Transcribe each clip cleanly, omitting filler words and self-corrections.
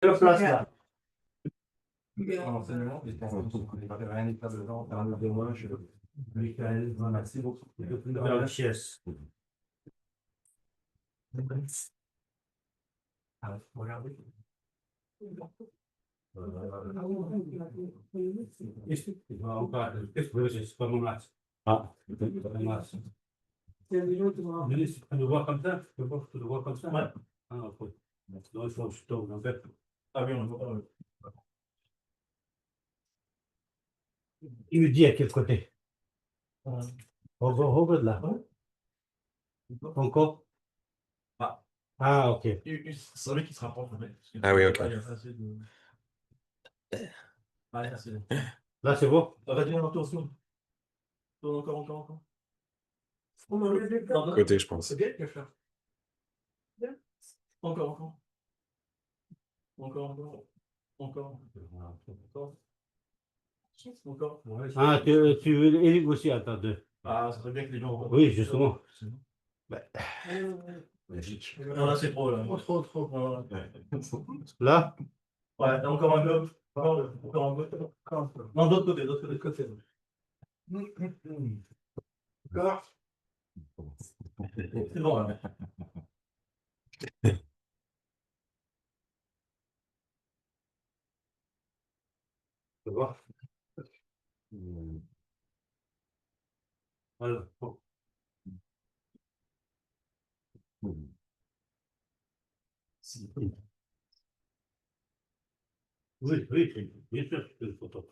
La place là. En enseignement, et rien n'est pas dedans, faire un autre de moi, je Michael, merci beaucoup. Dans la chaise. Regardez. C'est pas mon match. Ah, c'est pas mon match. Tu le vois comme ça? Tu le vois comme ça? Ouais. Ah, ok. Non, il faut que je tourne en fait. Ah oui, on voit. Il me dit à quel côté? Regarde là. Encore? Ah. Ah, ok. C'est vrai qu'il se rapproche. Ah oui, ok. Là, c'est bon? Vas-y, on tourne. Tourne encore. Côté, je pense. C'est bien, que faire. Encore. Ah, tu veux Eric aussi, attends deux. Ah, ça serait bien que les gens. Oui, justement. Magique. Non, là, c'est trop, là. Trop. Là? Ouais, encore un peu. Encore un peu. Non, d'autre côté. D'accord. C'est bon, là. Tu vois? Voilà. Bon. Oui, bien sûr, je fais une photo.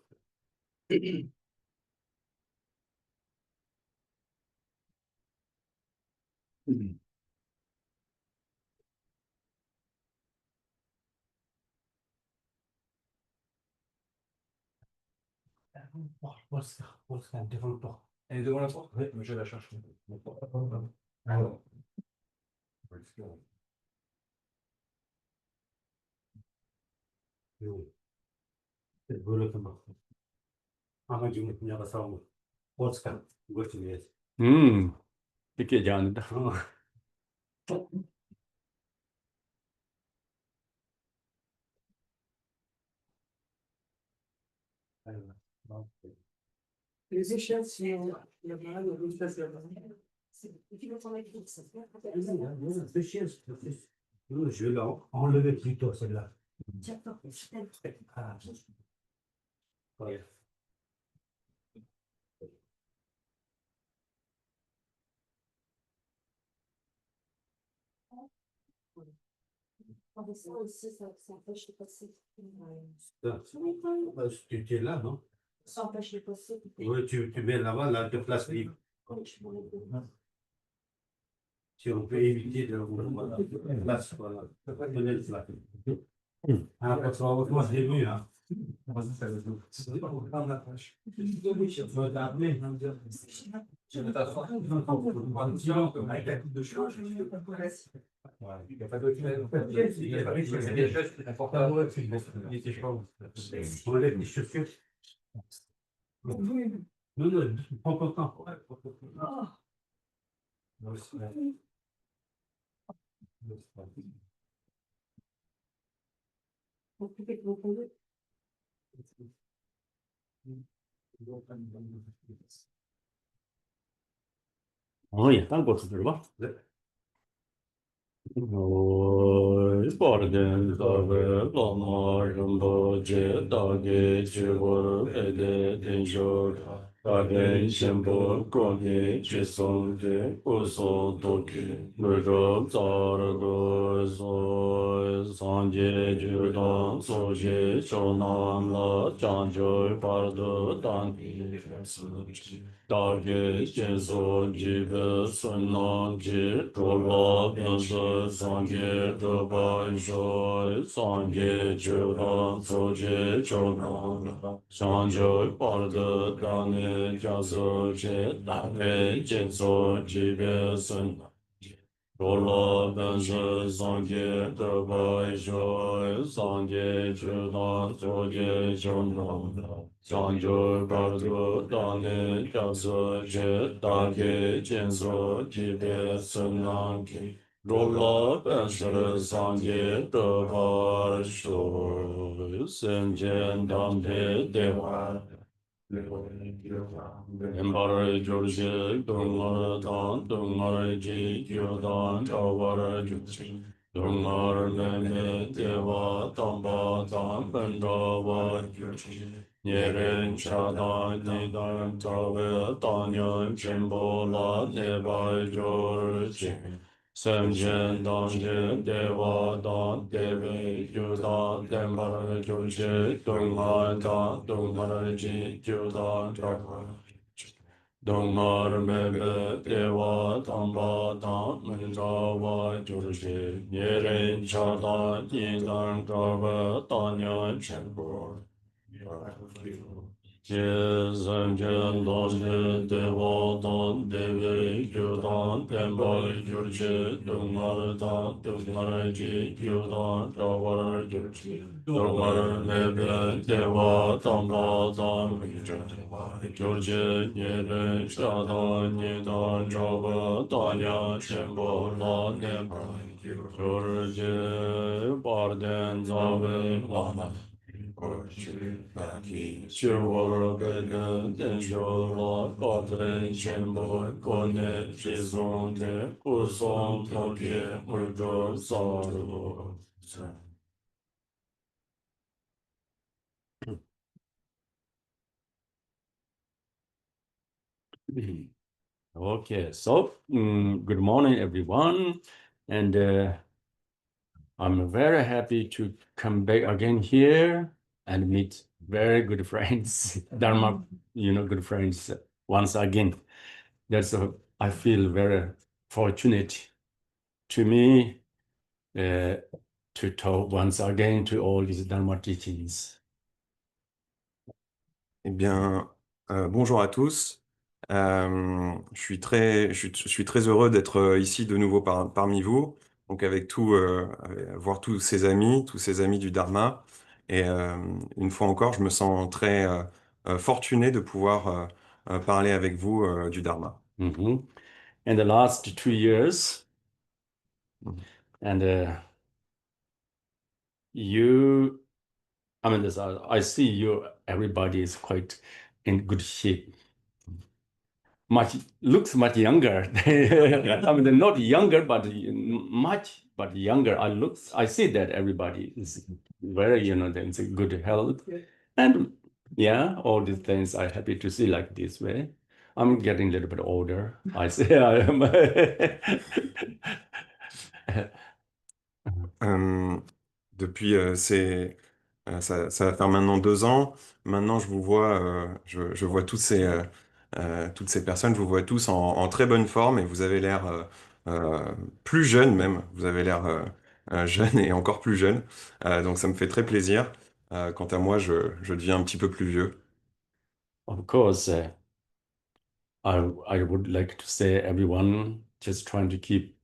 C'est un devant le porte. Elle est devant la porte? Oui, mais je la cherche. Alors. C'est beau le comment. Ah, moi, je me suis mis à ça. Polska, gości jest. Jakie dziany. Les échelles, il y a pas de Je vais l'enlever plutôt celle-là. Ah. Ouais. Ça aussi, ça empêche de passer. Tu es là, non? Ça empêche de passer. Oui, tu mets là-bas, là, de place libre. Si on peut éviter de place, voilà. Là. Ah, parce que moi, je l'ai vu, hein. Il n'y a pas d'autre chose. Il y a des choses qui sont importantes. On enlève les chaussures. Non, prends pas le temps. Oh, ya están por su va. Oi, pardon, dave, lama, rumbo, je, dage, jibo, ede, denjo, dage, shenpo, kone, jison, de, uso, doki, muro, zara, so, sanje, judan, soje, shonan, la, chanjo, pardo, dangi, dage, jenso, jibe, sunan, ji, rola, benzo, sangye, doba, joy, sangye, judan, soje, chonan, chanjo, pardo, dane, jazo, je, dage, jenso, jibe, sunan, rola, benzo, sangye, doba, joy, sangye, judan, soje, chonan, chanjo, pardo, dane, jazo, je, dage, jenso, jibe, sunan, Rola Benser Sangye Devar Sho Senjen Dampe Dewa Embare George Dungar Dan Dungar Ji Yodan Tawar Juchi Dungar Neme Deva Tamba Dan Bendrava Juchi Nyeren Shadan Nidan Tawe Tanyan Chimbola Neba George Senjen Danjen Deva Dan Deve Yudan Dembara Jurje Dungar Dan Dungar Ji Yudan Tawar Dungar Mebe Deva Tamba Dan Mendrava Jurje Nyeren Shadan Nidan Tawe Tanyan Chimbola Senjen Danjen Deva Dan Deve Yudan Dembara Jurje Dungar Dan Dungar Ji Yudan Tawar Jurje Dungar Mebe Deva Tamba Dan Jurje Nyeren Shadan Nidan Tawe Tanyan Chimbola Jurje Barden Zave Lama Sure, Beden, Denjola, Godren, Shembo, Kone, Jizonde, Kuson, Toge, Mujo, Saru. Okay, so good morning, everyone, and I'm very happy to come back again here and meet very good friends, Dharma, good friends once again. I feel very fortunate to me to talk once again to all these Dharma teachings. Eh bien, bonjour à tous. Je suis très heureux d'être ici de nouveau parmi vous, donc voir tous ces amis du Dharma. Et une fois encore, je me sens très fortuné de pouvoir parler avec vous du Dharma. Mhm. In the last 2 years, and I see you, everybody is quite in good shape. Looks much younger. I mean, not younger, but younger. I see that everybody is very, there's a good health. And yeah, all these things I'm happy to see like this way. I'm getting a little bit older. I say I am. Depuis ça va faire maintenant 2 ans. Maintenant, je vous vois, je vois toutes ces personnes, je vous vois tous en très bonne forme et vous avez l'air plus jeune même. Vous avez l'air jeune et encore plus jeune. Donc, ça me fait très plaisir. Quant à moi, je deviens un petit peu plus vieux. Of course, I would like to say everyone just trying to keep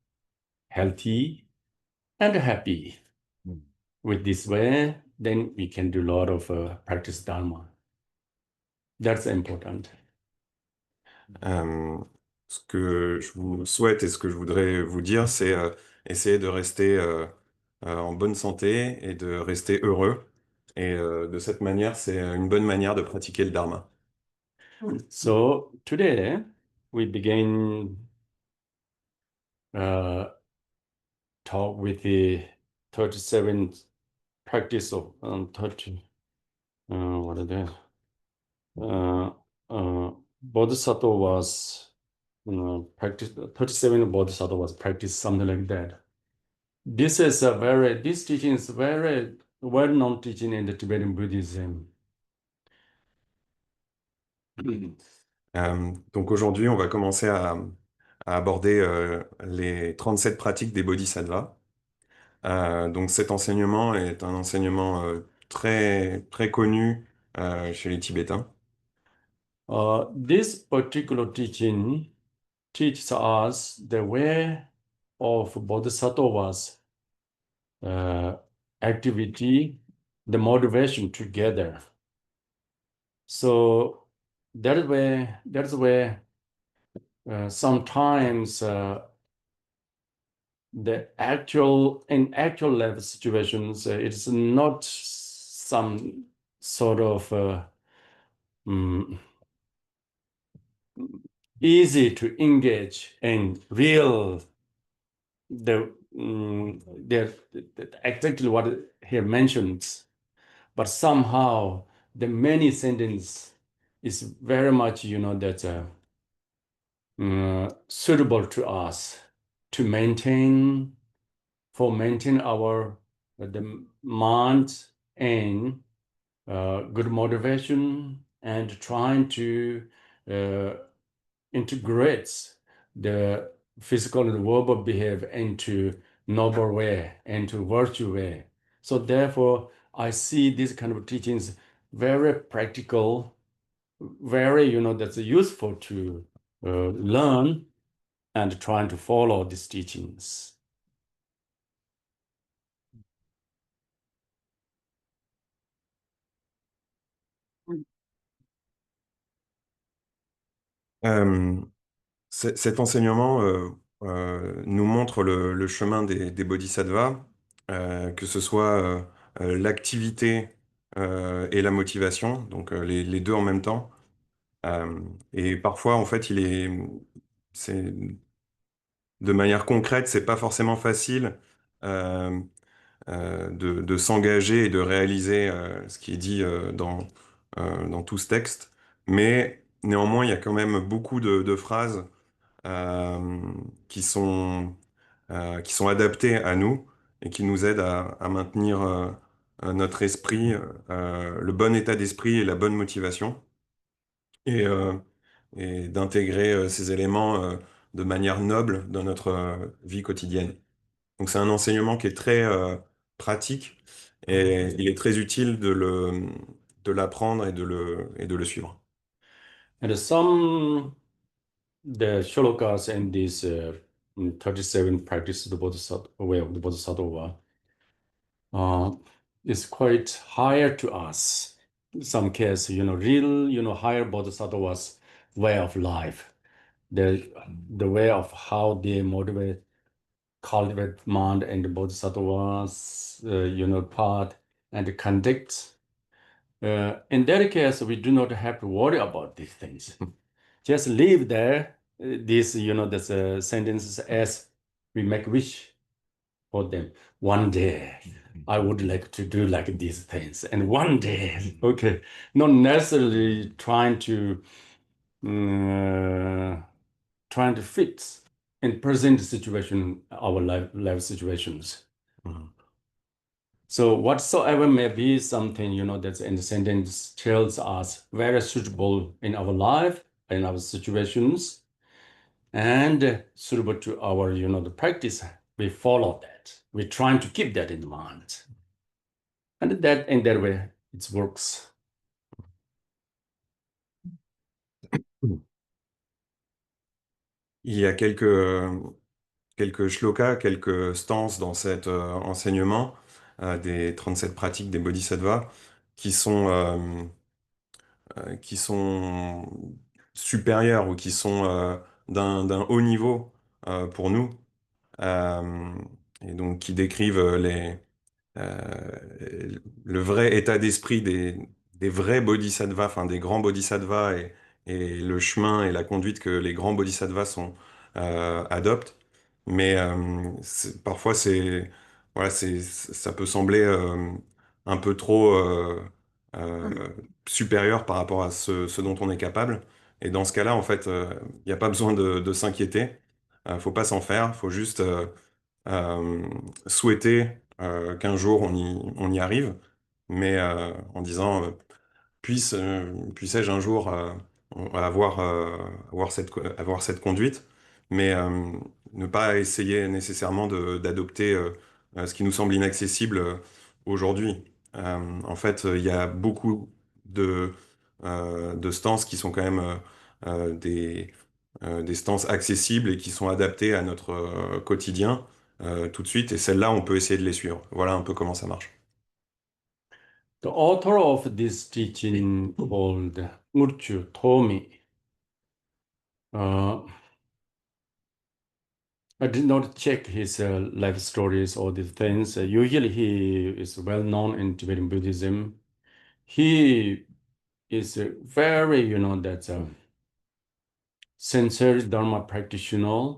healthy and happy. With this way, then we can do a lot of practice Dharma. That's important. Ce que je vous souhaite et ce que je voudrais vous dire, c'est essayer de rester en bonne santé et de rester heureux. Et de cette manière, c'est une bonne manière de pratiquer le dharma. So today we begin talk with the 37th practice of 30. What are they? Bodhisattva was practice. 37 Bodhisattva was practiced, something like that. This teaching is very well-known teaching in the Tibetan Buddhism. Donc aujourd'hui, on va commencer à aborder les 37 pratiques des bodhisattvas. Donc cet enseignement est un enseignement très, très connu chez les Tibétains. This particular teaching teaches us the way of Bodhisattva's activity, the motivation together. So that is where sometimes in actual life situations, it's not some sort of easy to engage in real exactly what he mentions, but somehow the many sentence is very much suitable to us to maintain our the mind and good motivation and trying to uh, integrate the physical and verbal behavior into noble way, into virtue way. So therefore, I see these kind of teachings very practical, very, that's useful to learn and trying to follow these teachings. Cet enseignement nous montre le chemin des bodhisattvas, que ce soit l'activité et la motivation, donc les deux en même temps. Et parfois, en fait, c'est, de manière concrète, c'est pas forcément facile euh, de s'engager et de réaliser ce qui est dit dans tout ce texte. Mais néanmoins, il y a quand même beaucoup de phrases euh, qui qui sont adaptées à nous et qui nous aident à maintenir notre esprit, le bon état d'esprit et la bonne motivation, et, euh, et d'intégrer ces éléments de manière noble dans notre vie quotidienne. Donc c'est un enseignement qui est très pratique et il est très utile de l'apprendre et de le suivre. And some the shlokas in this 37 practice of the Bodhisattva way of the Bodhisattva is quite higher to us. In some case, real, higher Bodhisattvas way of life, the way of how they motivate, cultivate mind and the Bodhisattvas, path and conduct. In that case, we do not have to worry about these things. Just leave there these, the sentences as we make wish for them. One day, I would like to do like these things. And one day, okay, not necessarily trying to fix in present situation, our life situations. Mhm. So whatsoever may be something, that's in the sentence tells us very suitable in our life, in our situations, and suitable to our, the practice, we follow that. We're trying to keep that in mind. And that in that way, it works. Il y a quelques shlokas, quelques stances dans cet enseignement des 37 pratiques des bodhisattvas qui sont, qui sont supérieures ou qui sont d'un haut niveau pour nous, euh, et donc qui décrivent le vrai état d'esprit des vrais bodhisattvas, enfin des grands bodhisattvas, et le chemin et la conduite que les grands bodhisattvas adoptent. Mais parfois, voilà, ça peut sembler un peu trop euh, supérieur par rapport à ce dont on est capable. Et dans ce cas-là, en fait, il n'y a pas besoin de s'inquiéter. Faut pas s'en faire. Faut juste euh, souhaiter qu'un jour on y arrive, mais en disant puissais-je un jour avoir cette conduite, mais ne pas essayer nécessairement d'adopter ce qui nous semble inaccessible aujourd'hui. En fait, il y a beaucoup de stances qui sont quand même des stances accessibles et qui sont adaptées à notre quotidien tout de suite, et celles-là, on peut essayer de les suivre. Voilà un peu comment ça marche. The author of this teaching called Murchu Tomi, I did not check his life stories or these things. Usually, he is well known in Tibetan Buddhism. He is a very, that's a sincere Dharma practitioner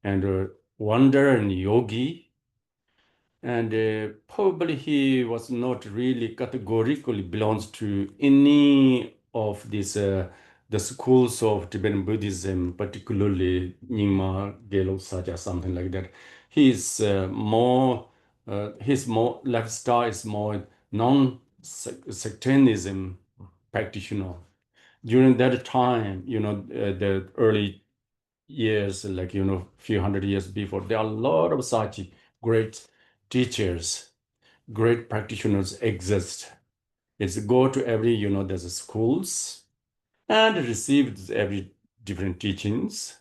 and a wanderer and yogi. And probably he was not really categorically belongs to any of these the schools of Tibetan Buddhism, particularly Nyingma, Gelug Saja, something like that. He's more his more lifestyle is more non-sectarianism practitioner. During that time, the early years, like few hundred years before, there are a lot of such great teachers, great practitioners exist. It's go to every, there's a schools and receive every different teachings,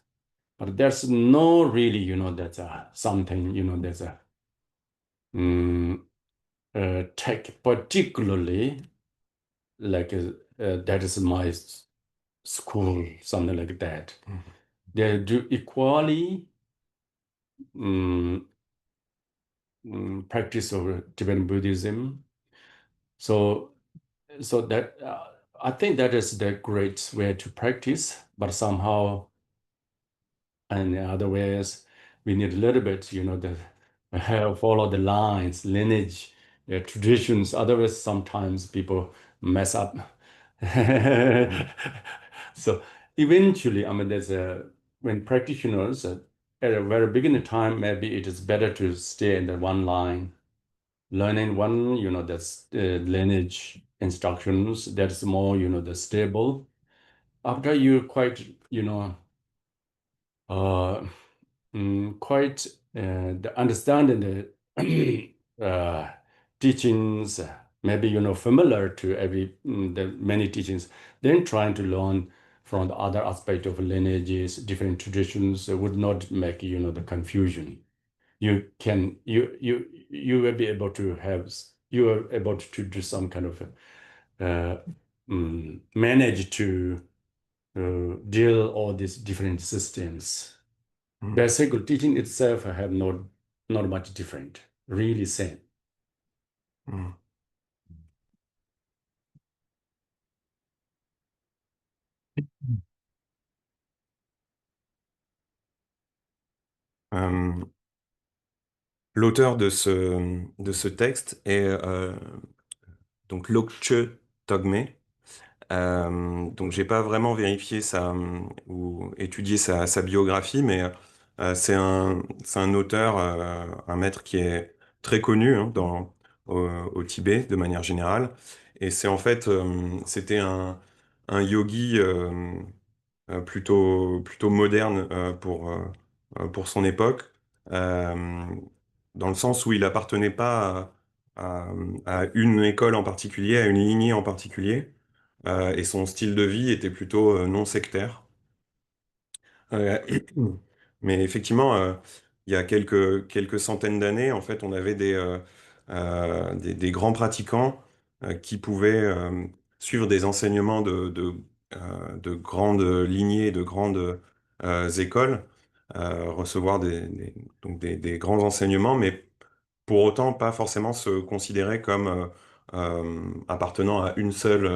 but there's no really, that's a something, there's a tech particularly like that is my school, something like that. They do equally practice of Tibetan Buddhism. So that I think that is the great way to practice, but somehow and in other ways we need a little bit, the follow the lines, lineage, traditions. Otherwise, sometimes people mess up. So eventually, I mean, there's a when practitioners at a very beginning time, maybe it is better to stay in the one line learning one, that's lineage instructions. That's more, the stable. After you quite, uh, quite the understanding the teachings, maybe, familiar to every the many teachings, then trying to learn from the other aspect of lineages, different traditions would not make, the confusion. You will be able to you are able to do some kind of uh, manage to deal all these different systems. Basic teaching itself have not much different, really same. Euh, L'auteur de ce texte est donc Lokche Togme. Donc j'ai pas vraiment vérifié ou étudié sa biographie, mais c'est un auteur, un maître qui est très connu hein, au Tibet de manière générale. Et c'est en fait, c'était un yogi plutôt moderne pour son époque, euh, dans le sens où il appartenait pas à une école en particulier, à une lignée en particulier, et son style de vie était plutôt non sectaire. Euh, mais effectivement, il y a quelques centaines d'années, en fait, on avait des grands pratiquants qui pouvaient suivre des enseignements de grandes lignées, de grandes écoles, recevoir donc des grands enseignements, mais pour autant pas forcément se considérer comme appartenant à une seule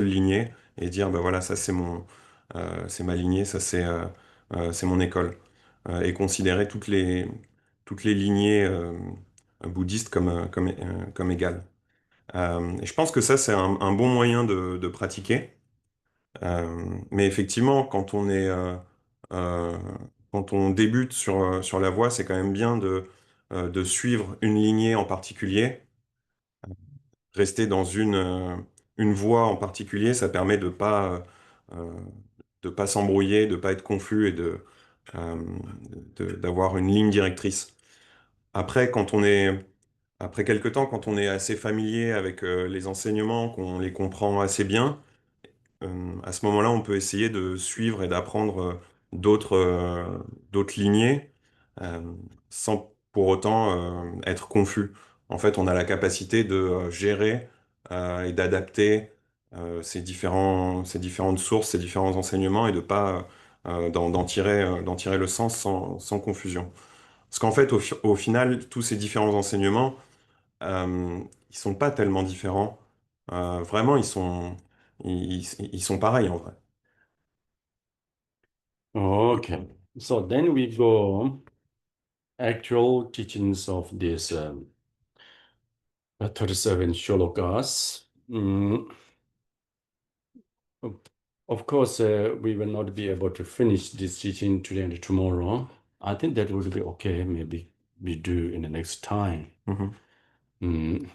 lignée et dire, bah voilà, ça c'est ma lignée, ça c'est mon école. Et considérer toutes les lignées bouddhistes comme égales. Et je pense que ça, c'est un bon moyen de pratiquer. Mais effectivement, euh, quand on débute sur la voie, c'est quand même bien de suivre une lignée en particulier. Rester dans une voie en particulier, ça permet euh, de pas s'embrouiller, de pas être confus et euh, d'avoir une ligne directrice. Après, après quelque temps, quand on est assez familier avec les enseignements, qu'on les comprend assez bien, à ce moment-là, on peut essayer de suivre et d'apprendre d'autres lignées euh, sans pour autant être confus. En fait, on a la capacité de gérer et d'adapter ces différentes sources, ces différents enseignements et de pas d'en tirer le sens sans confusion. Parce qu'en fait, au final, tous ces différents enseignements, ils sont pas tellement différents. Vraiment, ils sont pareils en vrai. Okay. So then we go actual teachings of this 37 shlokas. Of course, we will not be able to finish this teaching today and tomorrow. I think that would be okay. Maybe we do in the next time. Mhm. Mm.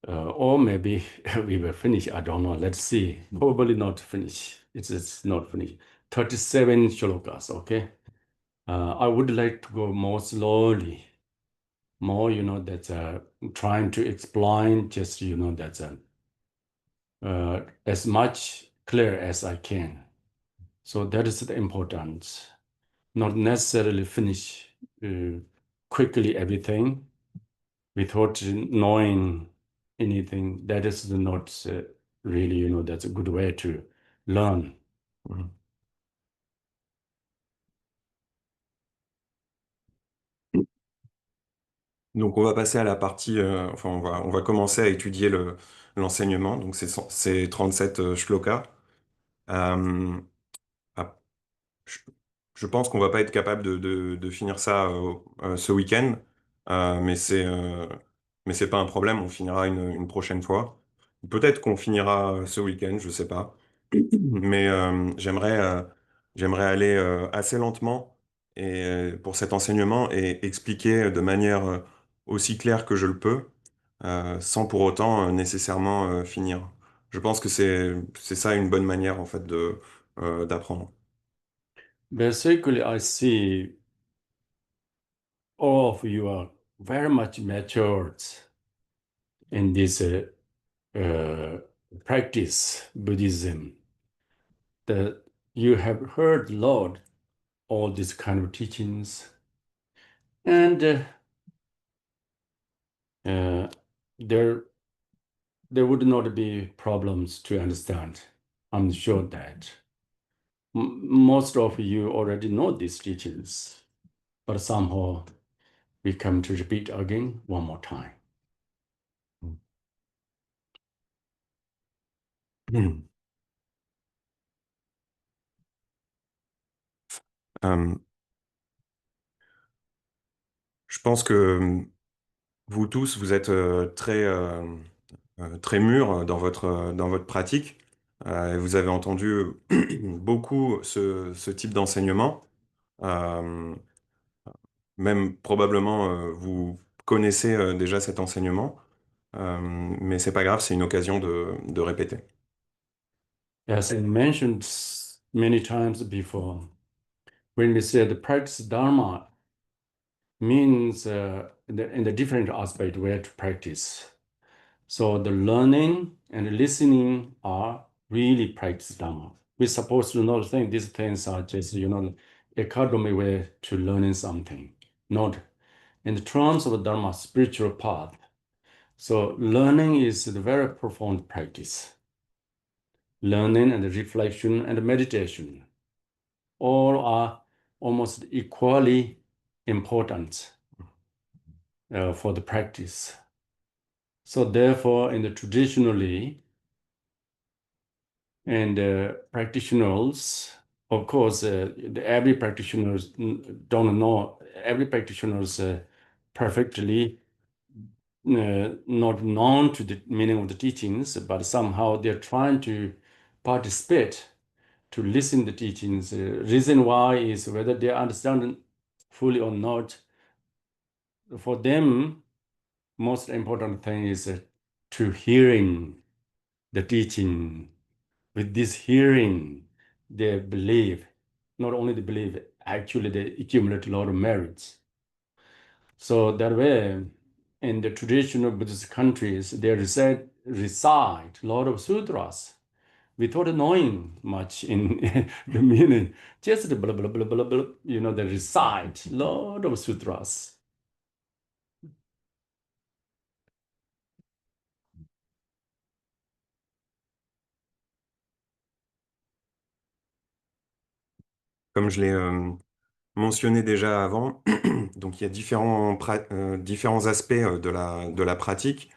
Or maybe we will finish. I don't know. Let's see. Probably not finish. It's not finished. 37 shlokas, okay? I would like to go more slowly. More, that's trying to explain just, that's as much clear as I can. So that is the importance. Not necessarily finish quickly everything without knowing anything. That is not really, that's a good way to learn. Mhm. Donc on va passer à la partie, enfin on va commencer à étudier l'enseignement, donc c'est 37 shlokas. Euh, ah, je, je pense qu'on va pas être capable de finir ça ce week-end, mais c'est pas un problème, on finira une prochaine fois. Peut-être qu'on finira ce week-end, je sais pas. Mais j'aimerais aller assez lentement pour cet enseignement et expliquer de manière aussi claire que je le peux, sans pour autant nécessairement finir. Je pense que c'est ça une bonne manière en fait d'apprendre. Basically, I see all of you are very much matured in this uh, practice Buddhism. That you have heard Lord all these kind of teachings, and uh, there there would not be problems to understand. I'm sure that most of you already know these teachings, but somehow we come to repeat again one more time. Euh, je pense que vous tous, vous êtes très mûrs dans votre pratique. Et vous avez entendu beaucoup ce type d'enseignement. Euh, Même probablement, vous connaissez déjà cet enseignement. Mais c'est pas grave, c'est une occasion de répéter. As I mentioned many times before, when we said practice Dharma means in the different aspect where to practice. So the learning and listening are really practice Dharma. We're supposed to not think these things are just, academic way to learning something. Not in the terms of Dharma, spiritual path. So learning is a very profound practice. Learning and reflection and meditation all are almost equally important for the practice. So therefore, in the traditionally, and practitioners, of course, every practitioners don't know, every practitioners perfectly not known to the meaning of the teachings, but somehow they're trying to participate to listen the teachings. Reason why is whether they understand fully or not. For them, most important thing is to hearing the teaching. With this hearing, they believe, not only they believe, actually they accumulate a lot of merits. So that way, in the traditional Buddhist countries, they recite a lot of sutras without knowing much in the meaning. Just blah, blah, blah, blah, blah, they recite a lot of sutras. comme je l'ai mentionné déjà avant, donc il y a différents aspects de la pratique.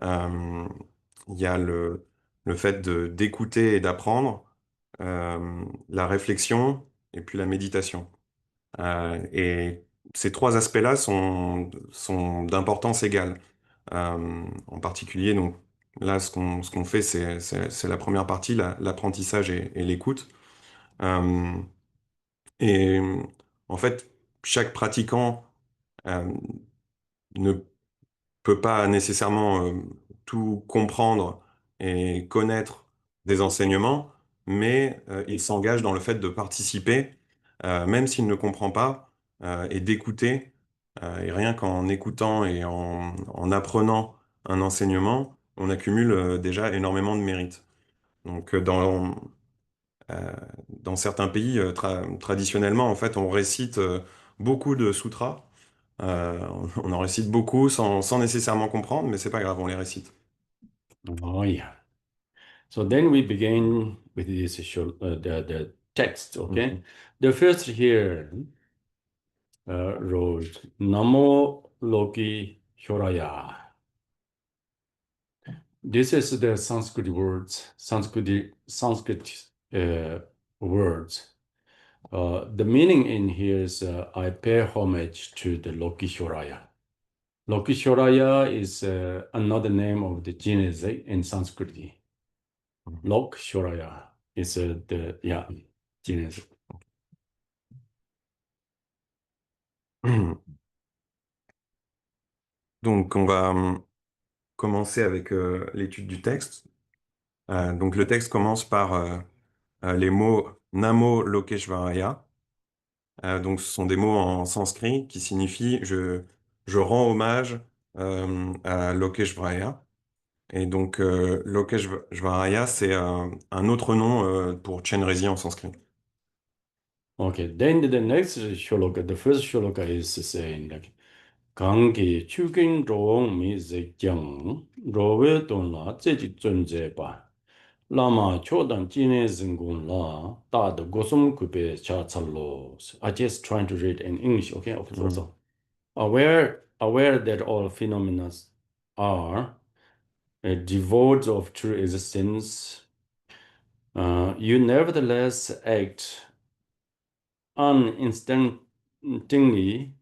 Euh, il y a le fait d'écouter et d'apprendre, la réflexion et puis la méditation. Et ces trois aspects-là sont d'importance égale. En particulier, donc là, ce qu'on fait, c'est la première partie, l'apprentissage et l'écoute. Euh, et en fait, chaque pratiquant euh, ne peut pas nécessairement tout comprendre et connaître des enseignements, mais il s'engage dans le fait de participer, même s'il ne comprend pas, et d'écouter. Et rien qu'en écoutant et en apprenant un enseignement, on accumule déjà énormément de mérite. Donc dans certains pays, traditionnellement, en fait, on récite beaucoup de sutras. On en récite beaucoup sans nécessairement comprendre, mais c'est pas grave, on les récite. Oh, yeah. So then we begin with the text, okay? Mhm. The first here wrote Namo Loki Hyoraya. This is the Sanskrit words, Sanskrit words. The meaning in here is I pay homage to the Loki Hyoraya. Loki Hyoraya is another name of the genus in Sanskrit. Lok Hyoraya is genus. Donc, on va commencer avec l'étude du texte. Donc, le texte commence par les mots Namo Lokeshvaraya. Donc, ce sont des mots en sanskrit qui signifient je rends hommage à Lokeshvaraya. Et donc, Lokeshvaraya, c'est un autre nom pour Chenrezi en sanskrit. Okay, then the next shloka, the first shloka is saying like Gangi Chugin Rong Mi Zekyang Rowe Don La Zeji Zunze Ba Lama Chodan Jine Zingun La Da the Gosum Kube Cha Chalo. I just trying to read in English, okay? Okay, so aware that all phenomena are devoid of true existence, you nevertheless act uninstinctively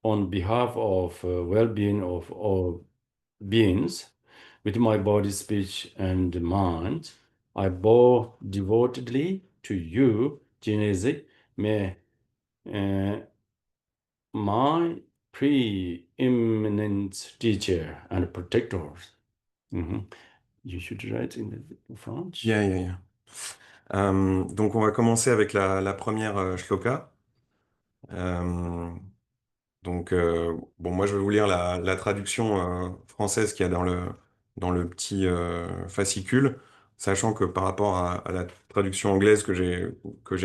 on behalf of well-being of all beings. With my body, speech, and mind, I bow devotedly to you, Genesi, may my preeminent teacher and protector. Mhm. You should write in the French. Yeah, yeah, yeah. Donc, on va commencer avec la première shloka. Euh, Donc, bon, moi, je vais vous lire la traduction française qu'il y a dans le petit fascicule, sachant que par rapport à la traduction anglaise que j'ai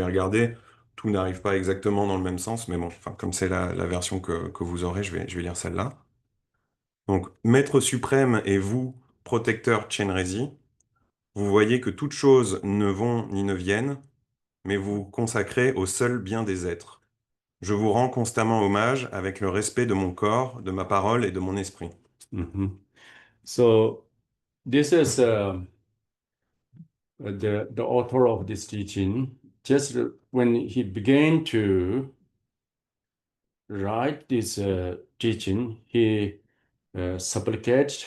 regardée, tout n'arrive pas exactement dans le même sens, mais bon, enfin, comme c'est la version que vous aurez, je vais lire celle-là. Donc, Maître suprême et vous, protecteur Chenrezi, vous voyez que toutes choses ne vont ni ne viennent, mais vous vous consacrez au seul bien des êtres. Je vous rends constamment hommage avec le respect de mon corps, de ma parole et de mon esprit. Mhm. So this is the author of this teaching. Just when he began to write this teaching, he supplicated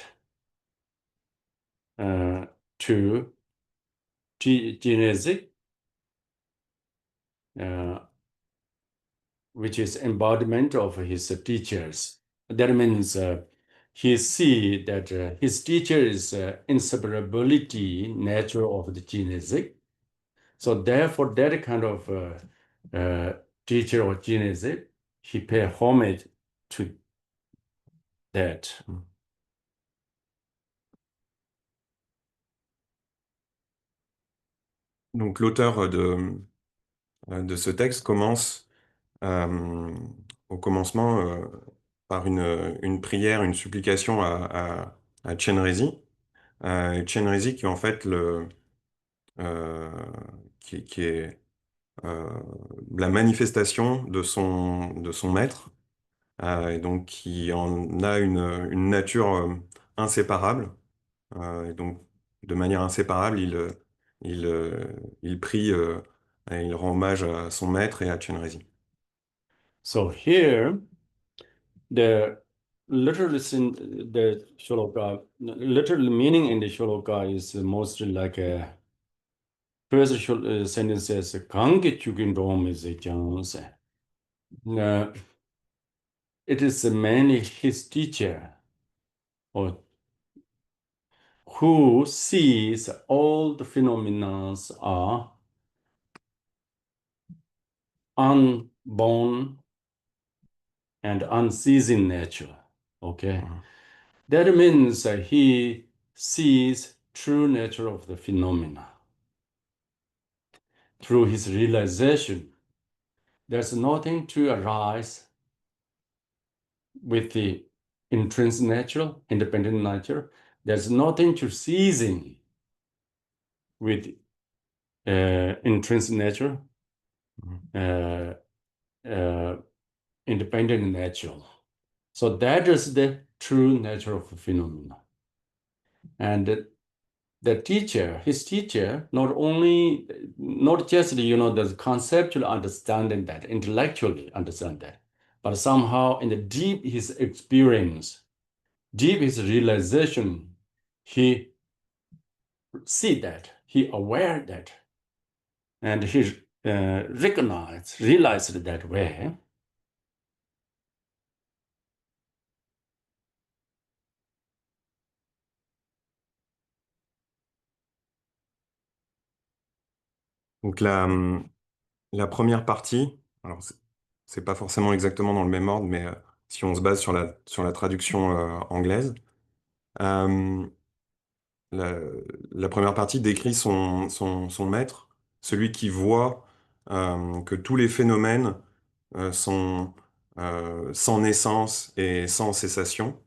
to Genesi, which is embodiment of his teachers. That means he see that his teacher is inseparability nature of the Genesi. So therefore, that kind of teacher or Genesi, he pay homage to that. Donc l'auteur de ce texte commence euh, au commencement par une prière, une supplication à Chenrezi. Chenrezi qui est en fait euh, qui est la manifestation de son maître, et donc qui en a une nature inséparable. Et donc, de manière inséparable, il, euh, il prie et il rend hommage à son maître et à Chenrezig. So here, the the shloka, literal meaning in the shloka is mostly like a first sentence says, "Kange chugin dom is a chance." It is mainly his teacher or who sees all the phenomena are unborn and unceasing nature. Okay. That means he sees true nature of the phenomena through his realization. There's nothing to arise with the intrinsic nature, independent nature. There's nothing to ceasing with intrinsic nature, independent nature. So that is the true nature of the phenomena. And the teacher, his teacher, not just, the conceptual understanding that, intellectually understand that, but somehow in the deep his experience, deep his realization, he see that, he aware that, and he realized that way. Donc la première partie, alors c'est pas forcément exactement dans le même ordre, mais si on se base sur la traduction anglaise, euh, la, la première partie décrit son maître, celui qui voit que tous les phénomènes sont sans naissance et sans cessation.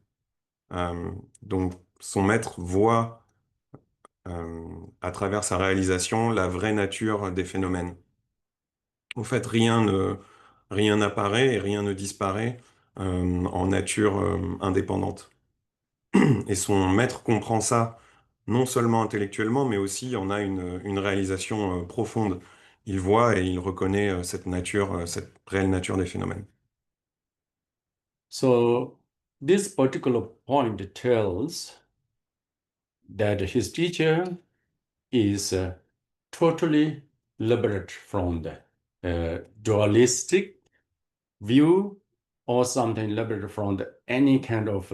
Donc son maître voit à travers sa réalisation la vraie nature des phénomènes. En fait, rien n'apparaît et rien ne disparaît en nature indépendante. Et son maître comprend ça non seulement intellectuellement, mais aussi en a une réalisation profonde. Il voit et il reconnaît cette nature, cette réelle nature des phénomènes. So this particular point tells that his teacher is totally liberated from the dualistic view or something liberated from any kind of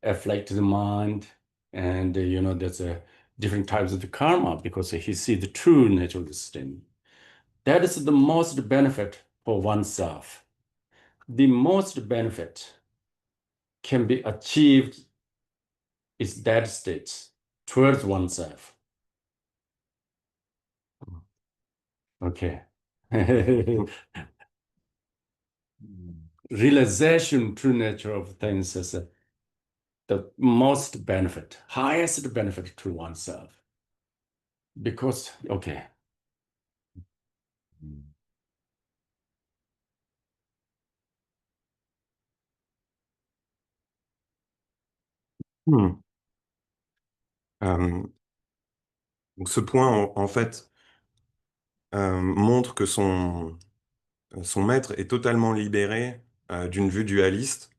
afflicted mind. And, there's different types of the karma because he sees the true nature of this thing. That is the most benefit for oneself. The most benefit can be achieved is that state towards oneself. Okay. Realization, true nature of things is the most benefit, highest benefit to oneself. Because, okay. Hmm. Donc ce point, en fait, montre que son maître est totalement libéré d'une vue dualiste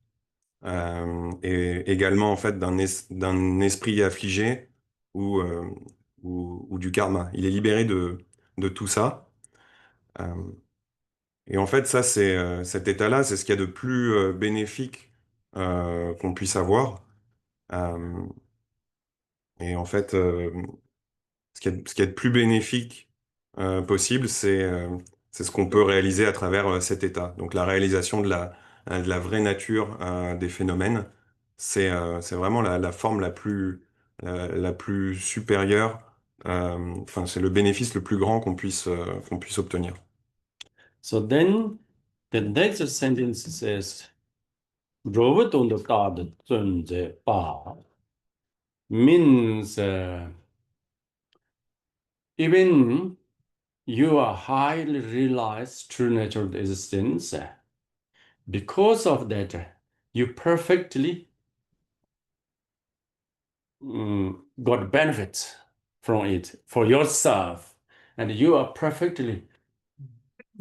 et également en fait d'un esprit affligé ou, ou du karma. Il est libéré de tout ça. Euh, et en fait, ça, cet état-là, c'est ce qu'il y a de plus bénéfique qu'on puisse avoir. Euh, et en fait, ce qu'il y a de plus bénéfique possible, c'est ce qu'on peut réaliser à travers cet état. Donc la réalisation de la vraie nature des phénomènes, c'est vraiment la forme la plus supérieure, enfin c'est le bénéfice le plus grand qu'on puisse obtenir. So then the next sentence says, means even you are highly realized true nature of existence. Because of that, you perfectly got benefits from it for yourself, and you are perfectly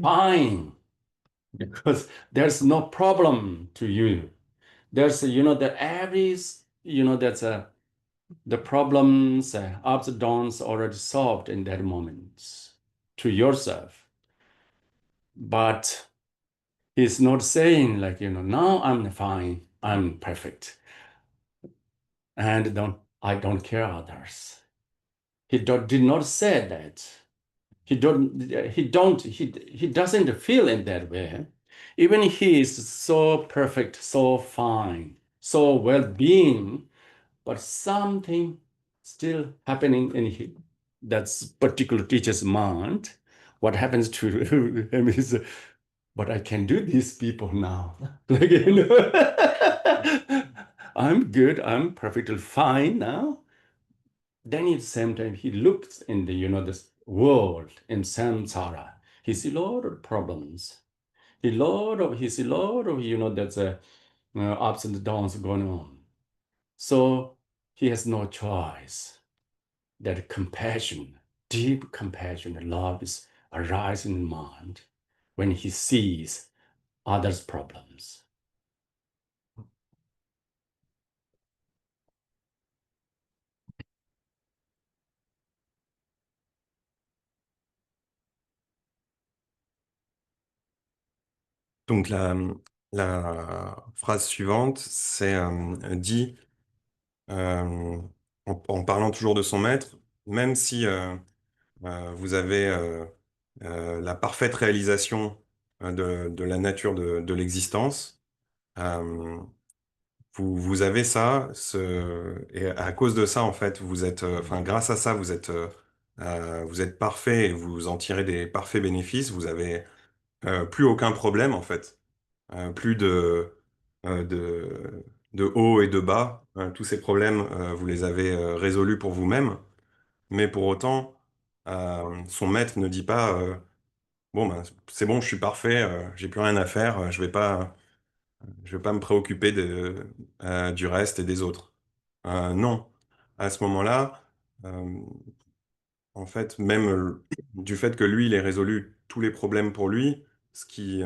fine because there's no problem to you. There's that every that's the problems, ups and downs already solved in that moment to yourself. But he's not saying like, now I'm fine, I'm perfect, and I don't care others. He did not say that. He doesn't feel in that way. Even he is so perfect, so fine, so well-being, but something still happening in that particular teacher's mind. What happens to him is, but I can do these people now. Like, I'm good, I'm perfectly fine now. Then at the same time, he looks in the, this world in samsara. He sees a lot of problems. He sees a lot of, that's ups and downs going on. So he has no choice. That compassion, deep compassion, and love is arising in mind when he sees others' problems. Donc la phrase suivante, c'est dit en parlant toujours de son maître, même si vous avez la parfaite réalisation de la nature de l'existence, vous avez ça, et à cause de ça, en fait, vous êtes, enfin, grâce à ça, vous êtes parfait et vous en tirez des parfaits bénéfices. Vous avez plus aucun problème, en fait. Plus euh, de, de haut et de bas. Tous ces problèmes, vous les avez résolus pour vous-même. Mais pour autant, son maître ne dit pas, bon, ben, c'est bon, je suis parfait, j'ai plus rien à faire, je vais pas me préoccuper du reste et des autres. Non. À ce moment-là, euh, en fait, même du fait que lui, il ait résolu tous les problèmes pour lui, ce qui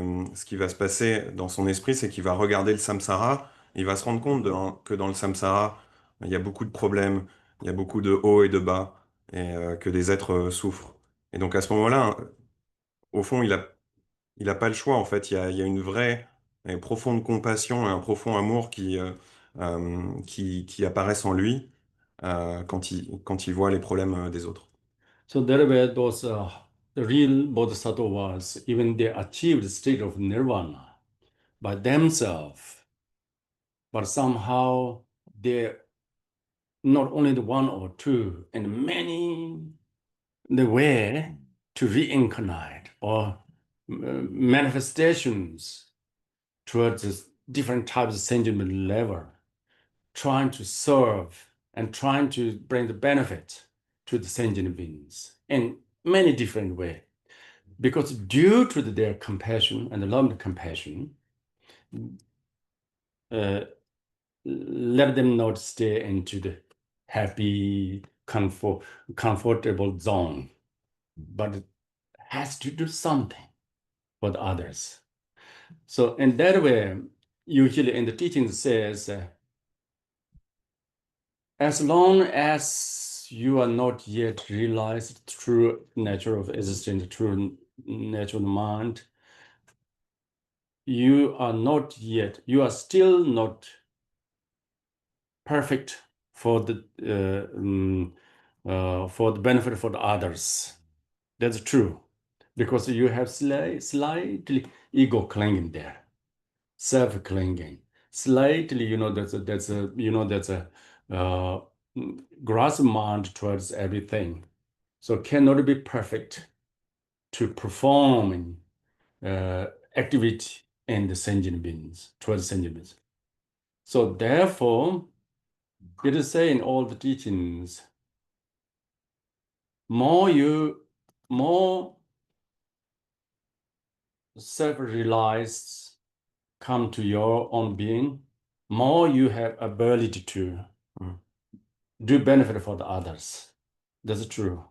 va se passer dans son esprit, c'est qu'il va regarder le samsara, il va se rendre compte que dans le samsara, il y a beaucoup de problèmes, il y a beaucoup de hauts et de bas, et que des êtres souffrent. Et donc à ce moment-là, au fond, il a pas le choix, en fait. Il y a une vraie et profonde compassion et un profond amour qui apparaissent en lui quand il voit les problèmes des autres. So that way, those the real bodhisattvas, even they achieved the state of nirvana by themselves, but somehow they not only the one or two, and many the way to reincarnate or manifestations towards this different types of sentiment level, trying to serve and trying to bring the benefit to the sentient beings in many different ways. Because due to their compassion and the love and compassion, let them not stay into the happy, comfortable zone, but it has to do something for the others. So in that way, usually in the teaching says, as long as you are not yet realized true nature of existence, true nature of the mind, you are still not perfect for the benefit for the others. That's true, because you have slightly ego clinging there, self clinging, slightly. That's a gross mind towards everything. So cannot be perfect to perform activity in the sentient beings towards sentient beings. So therefore, it is saying in all the teachings, more self-realized come to your own being, more you have ability to do benefit for the others. That's true.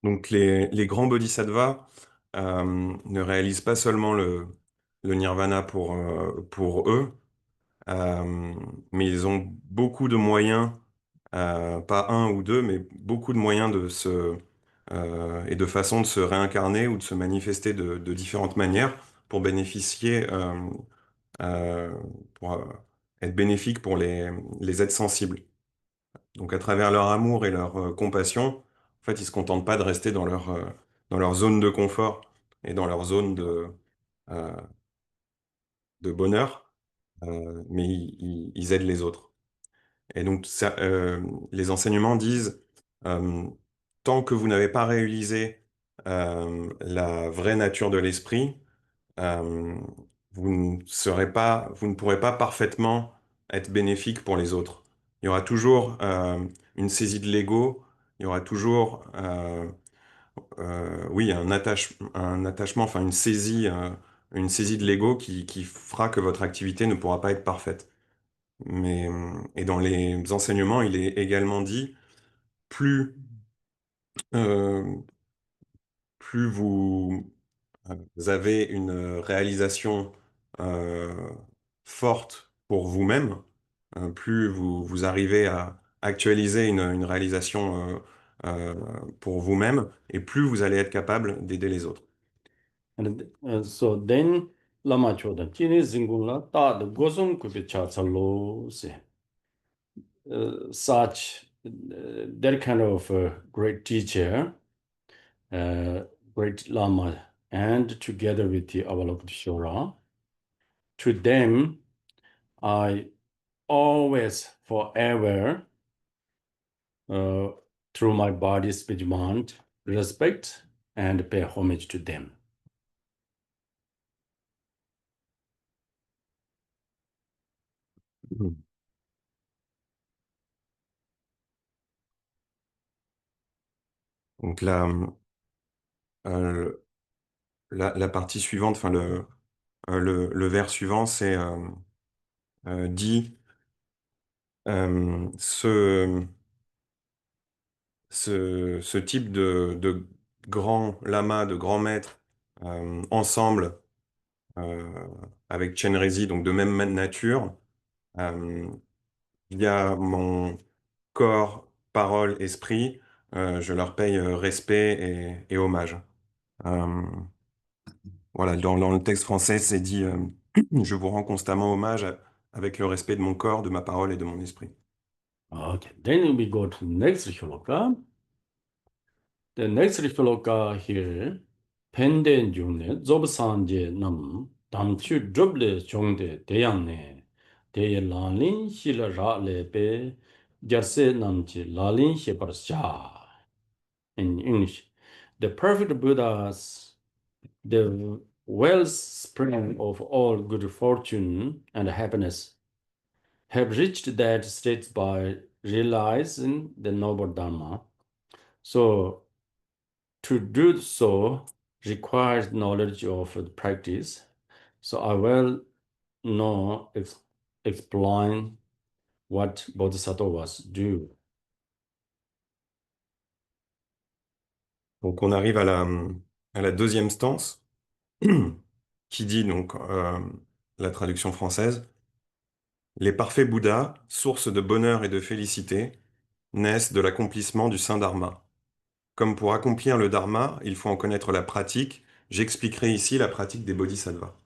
Donc les grands bodhisattvas ne réalisent pas seulement le nirvana pour eux, mais ils ont beaucoup de moyens, pas un ou deux, mais beaucoup de moyens et de façons de se réincarner ou de se manifester de différentes manières pour bénéficier, euh, pour être bénéfique pour les êtres sensibles. Donc à travers leur amour et leur compassion, en fait, ils se contentent pas de rester dans leur zone de confort et dans leur zone euh, de bonheur, mais ils aident les autres. Et donc les enseignements disent, euh, tant que vous n'avez pas réalisé la vraie nature de l'esprit, euh, vous ne pourrez pas parfaitement être bénéfique pour les autres. Il y aura toujours une saisie de l'ego, il y aura toujours, oui, un attachement, enfin une saisie de l'ego qui fera que votre activité ne pourra pas être parfaite. Et dans les enseignements, il est également dit, plus, euh, plus vous avez une réalisation euh, forte pour vous-même, plus vous arrivez à actualiser une réalisation pour vous-même, et plus vous allez être capable d'aider les autres. And so then Lama Chodan Chini Zingula Ta the Gosum Kubi Chatsalo say such that kind of great teacher, great Lama, and together with the Avalokiteshvara, to them I always forever through my body, speech, mind, respect and pay homage to them. Donc euh, la partie suivante, enfin le vers suivant, c'est dit ce ce type de grand lama, de grand maître, ensemble, euh, avec Chenrezig, donc de même nature, euh, via mon corps, parole, esprit, je leur paye respect et hommage. Euh, voilà, dans le texte français, c'est dit je vous rends constamment hommage avec le respect de mon corps, de ma parole et de mon esprit. Okay, then we go to next shloka. The next shloka here, Pende June, Zobsanje Nam, Tamchu Druble Chongde, Deyane, Dey Lalin Shila Ra Lepe, Jarse Namchi, Lalin Sheparsha. In English, the perfect Buddhas, the wellspring of all good fortune and happiness, have reached that state by realizing the noble Dharma. So, to do so requires knowledge of the practice. So, I will now explain what bodhisattvas do. Donc on arrive à la deuxième stance, qui dit donc la traduction française, les parfaits Bouddhas, source de bonheur et de félicité, naissent de l'accomplissement du saint Dharma. Comme pour accomplir le Dharma, il faut en connaître la pratique. J'expliquerai ici la pratique des bodhisattvas.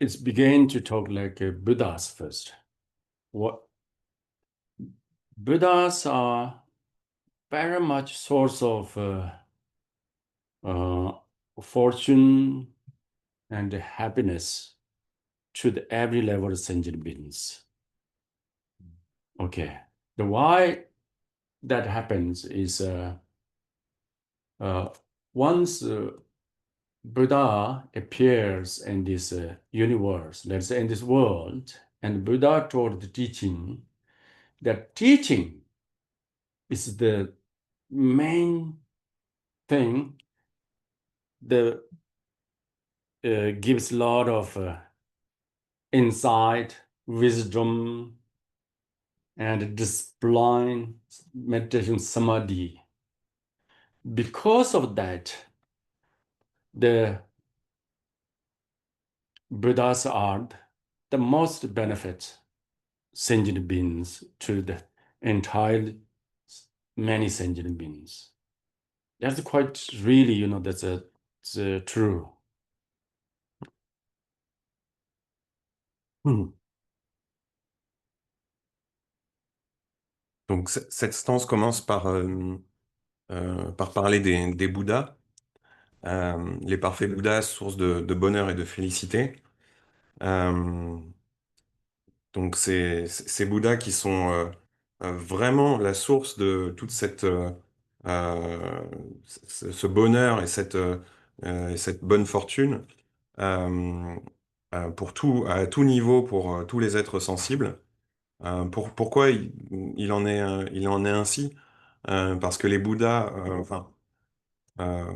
It's begin to talk like Buddhas first. What Buddhas are very much source of fortune and happiness to every level of sentient beings. Okay, the why that happens is once Buddha appears in this universe, let's say in this world, and Buddha taught the teaching, that teaching is the main thing that gives a lot of insight, wisdom, and discipline, meditation, samadhi. Because of that, the Buddhas are the most benefit sentient beings to the entire many sentient beings. That's quite really, that's true. Donc cette stance commence par parler des Bouddhas, les parfaits Bouddhas, source de bonheur et de félicité. Donc ces Bouddhas qui sont vraiment la source de toute cette ce bonheur et cette bonne fortune à tout niveau pour tous les êtres sensibles. Pourquoi il en est ainsi? Parce que les Bouddhas, euh,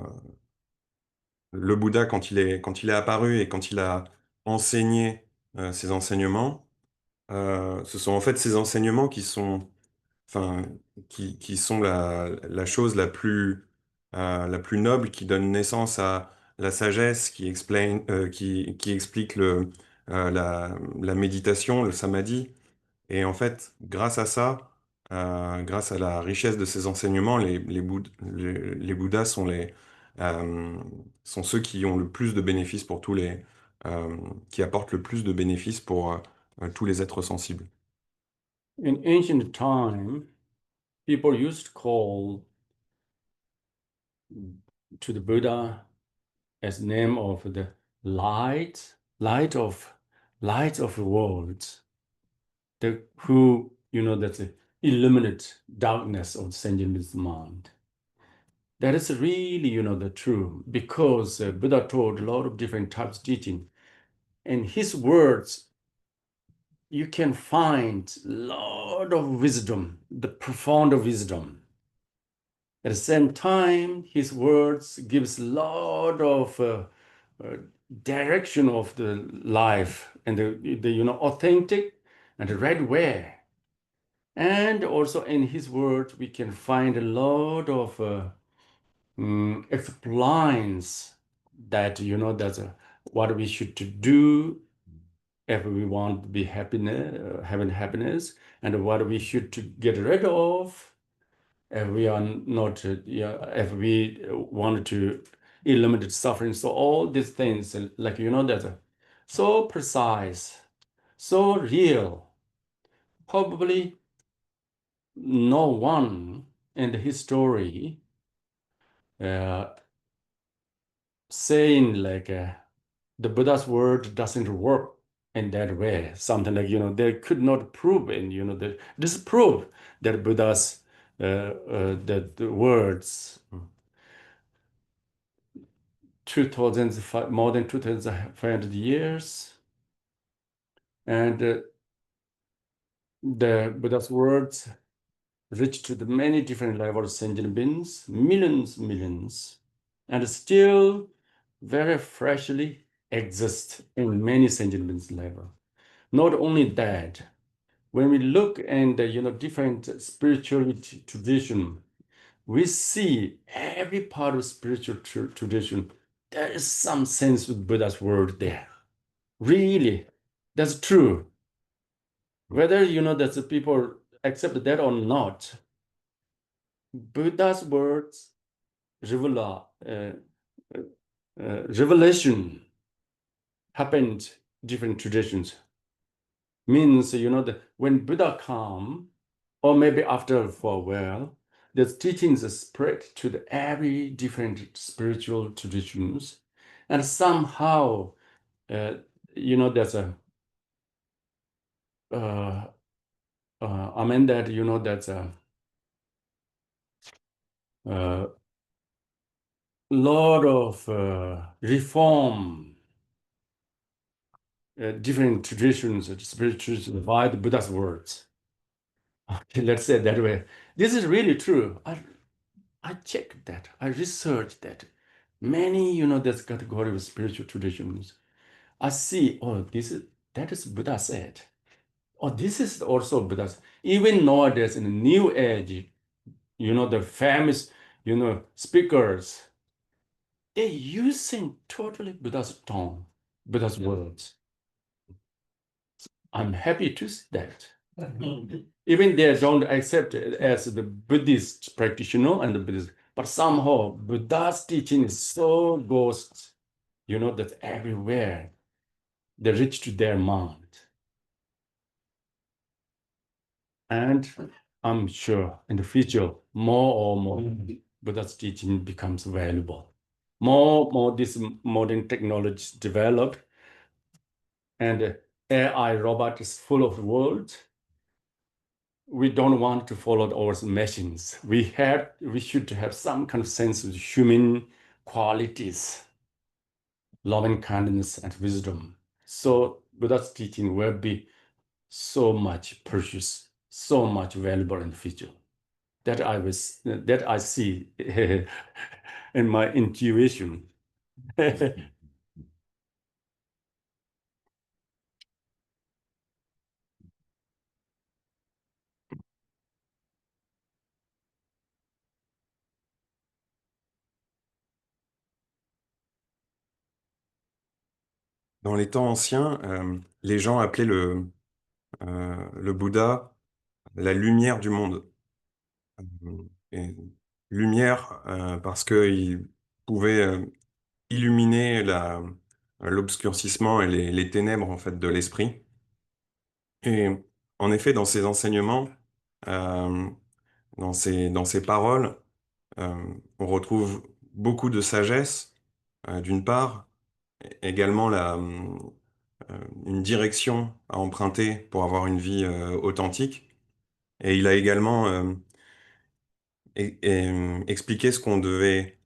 le Bouddha, quand il est apparu et quand il a enseigné ses enseignements, ce sont en fait ces enseignements enfin, qui sont la chose la plus noble, qui donne naissance à la sagesse, qui explique la méditation, le samadhi. Et en fait, grâce à ça, grâce à la richesse de ces enseignements, les Bouddhas sont ceux qui ont le plus de bénéfices pour qui apportent le plus de bénéfices pour tous les êtres sensibles. In ancient time, people used to call to the Buddha as name of the light of worlds, who that's the illuminate darkness of sentient mind. That is really the true, because Buddha taught a lot of different types of teaching, and his words you can find a lot of wisdom, the profound wisdom. At the same time, his words gives a lot of direction of the life and the authentic and the right way. And also in his words, we can find a lot of explains that that's what we should do if we want to be having happiness, and what we should to get rid of if we are not, if we want to eliminate suffering. So all these things, like that's so precise, so real. Probably no one in the history saying like the Buddha's word doesn't work in that way. Something like they could not prove and disprove that Buddha's that the words 2,500 more than 2,500 years, and the Buddha's words reached the many different levels of sentient beings, millions, and still very freshly exist in many sentient beings level. Not only that, when we look in the different spiritual tradition, we see every part of spiritual tradition, there is some sense of Buddha's word there. Really, that's true. Whether that the people accept that or not, Buddha's words revelation happened different traditions. Means that when Buddha come, or maybe after for a while, the teachings spread to every different spiritual traditions, and somehow there's a I mean that that's a lot of reform, different traditions, spiritual traditions by the Buddha's words. Okay, let's say it that way. This is really true. I checked that. I researched that. Many, this category of spiritual traditions. I see, oh, that is Buddha said. Oh, this is also Buddha's. Even nowadays in the new age, the famous, speakers, they're using totally Buddha's tone, Buddha's words. I'm happy to see that. Even they don't accept it as the Buddhist practitioner and the Buddhist, but somehow Buddha's teaching is so goes, that everywhere they reach to their mind. And I'm sure in the future, more and more Buddha's teaching becomes valuable. More this modern technologies develop, and AI robot is full of world. We don't want to follow our machines. We should have some kind of sense of human qualities, loving kindness and wisdom. So Buddha's teaching will be so much precious, so much valuable in the future. That I see in my intuition. Dans les temps anciens, les gens appelaient le Bouddha la lumière du monde. Et lumière parce qu'il pouvait illuminer l'obscurcissement et les ténèbres en fait de l'esprit. Et en effet, dans ses enseignements, euh, dans ses paroles, euh, on retrouve beaucoup de sagesse, d'une part, également une direction à emprunter pour avoir une vie authentique. Et il a également expliqué ce qu'on devait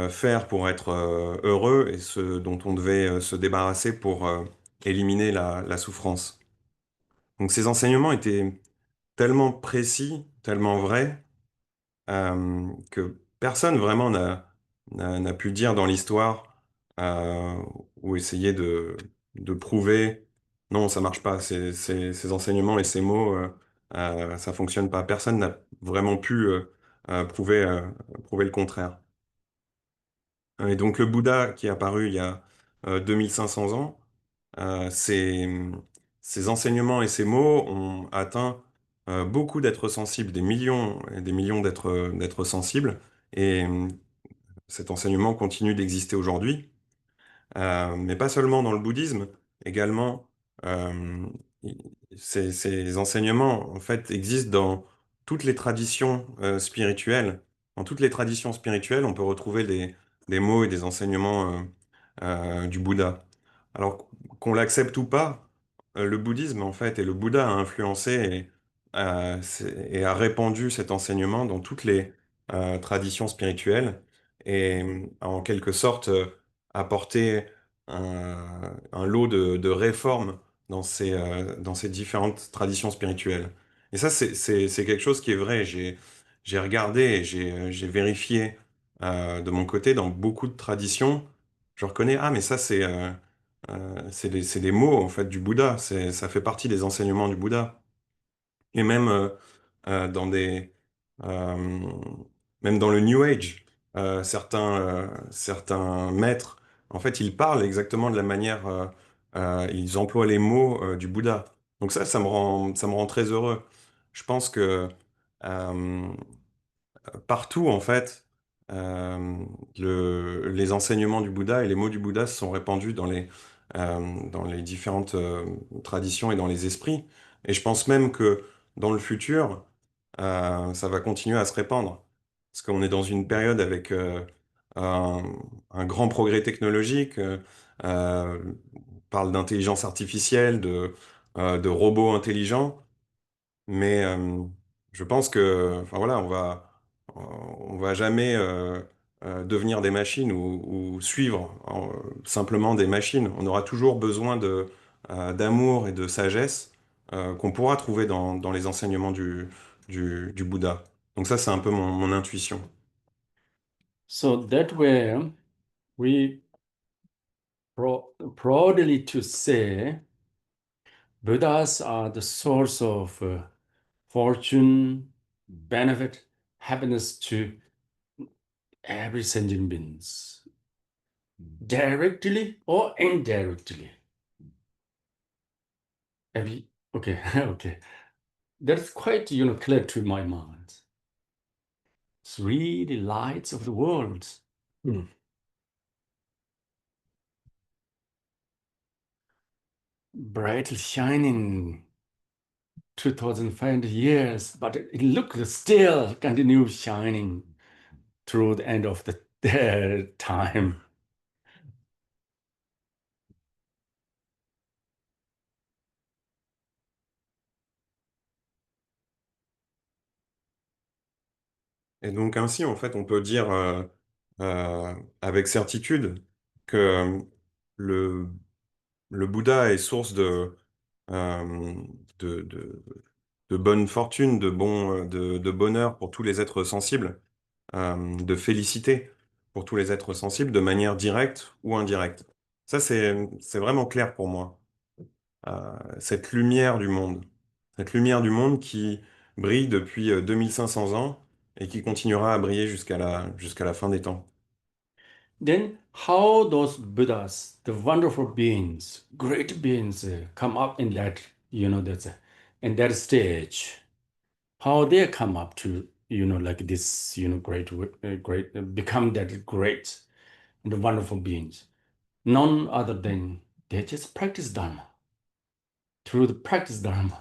faire pour être heureux et ce dont on devait se débarrasser pour éliminer la souffrance. Donc ces enseignements étaient tellement précis, tellement vrais, que personne vraiment n'a pu dire dans l'histoire ou essayer de prouver non, ça marche pas, ces enseignements et ces mots, ça fonctionne pas. Personne n'a vraiment pu prouver le contraire. Et donc le Bouddha qui est apparu il y a 2500 ans, ses enseignements et ses mots ont atteint beaucoup d'êtres sensibles, des millions et des millions d'êtres sensibles, et cet enseignement continue d'exister aujourd'hui. Mais pas seulement dans le bouddhisme, également euh, i- ces enseignements en fait existent dans toutes les traditions spirituelles. Dans toutes les traditions spirituelles, on peut retrouver des mots et des enseignements du Bouddha. Alors qu'on l'accepte ou pas, le bouddhisme en fait et le Bouddha a influencé et a répandu cet enseignement dans toutes les traditions spirituelles et a en quelque sorte apporté un lot de réformes dans ces différentes traditions spirituelles. Et ça, c'est quelque chose qui est vrai. J'ai regardé et j'ai vérifié de mon côté dans beaucoup de traditions. Je reconnais, ah, mais ça, c'est des mots en fait du Bouddha. Ça fait partie des enseignements du Bouddha. Et même dans euh, même dans le New Age, certains maîtres, en fait, ils parlent exactement de la manière, ils emploient les mots du Bouddha. Donc ça me rend très heureux. Je pense que euh, partout, en fait, euh, les enseignements du Bouddha et les mots du Bouddha se sont répandus dans les différentes traditions et dans les esprits. Et je pense même que dans le futur, ça va continuer à se répandre. Parce qu'on est dans une période avec un, un grand progrès technologique. On parle d'intelligence artificielle, de robots intelligents. Mais je pense que, enfin voilà, on va jamais devenir des machines ou suivre simplement des machines. On aura toujours besoin d'amour et de sagesse qu'on pourra trouver dans les enseignements du Bouddha. Donc ça, c'est un peu mon intuition. So that way, we proudly to say Buddhas are the source of fortune, benefit, happiness to every sentient beings, directly or indirectly. Okay, okay. That's quite clear to my mind. Three lights of the world. Brightly shining 2,500 years, but it looks still continue shining through the end of the time. Et donc ainsi, en fait, on peut dire avec certitude que le, le Bouddha est source euh, de, de, de bonne fortune, de bonheur pour tous les êtres sensibles, de félicité pour tous les êtres sensibles de manière directe ou indirecte. Ça, c'est vraiment clair pour moi. Cette lumière du monde. Cette lumière du monde qui brille depuis 2500 ans et qui continuera à briller jusqu'à la fin des temps. Then how those Buddhas, the wonderful beings, great beings, come up in that, that's in that stage, how they come up to, like this, great, become that great and wonderful beings. None other than they just practice Dharma. Through the practice Dharma,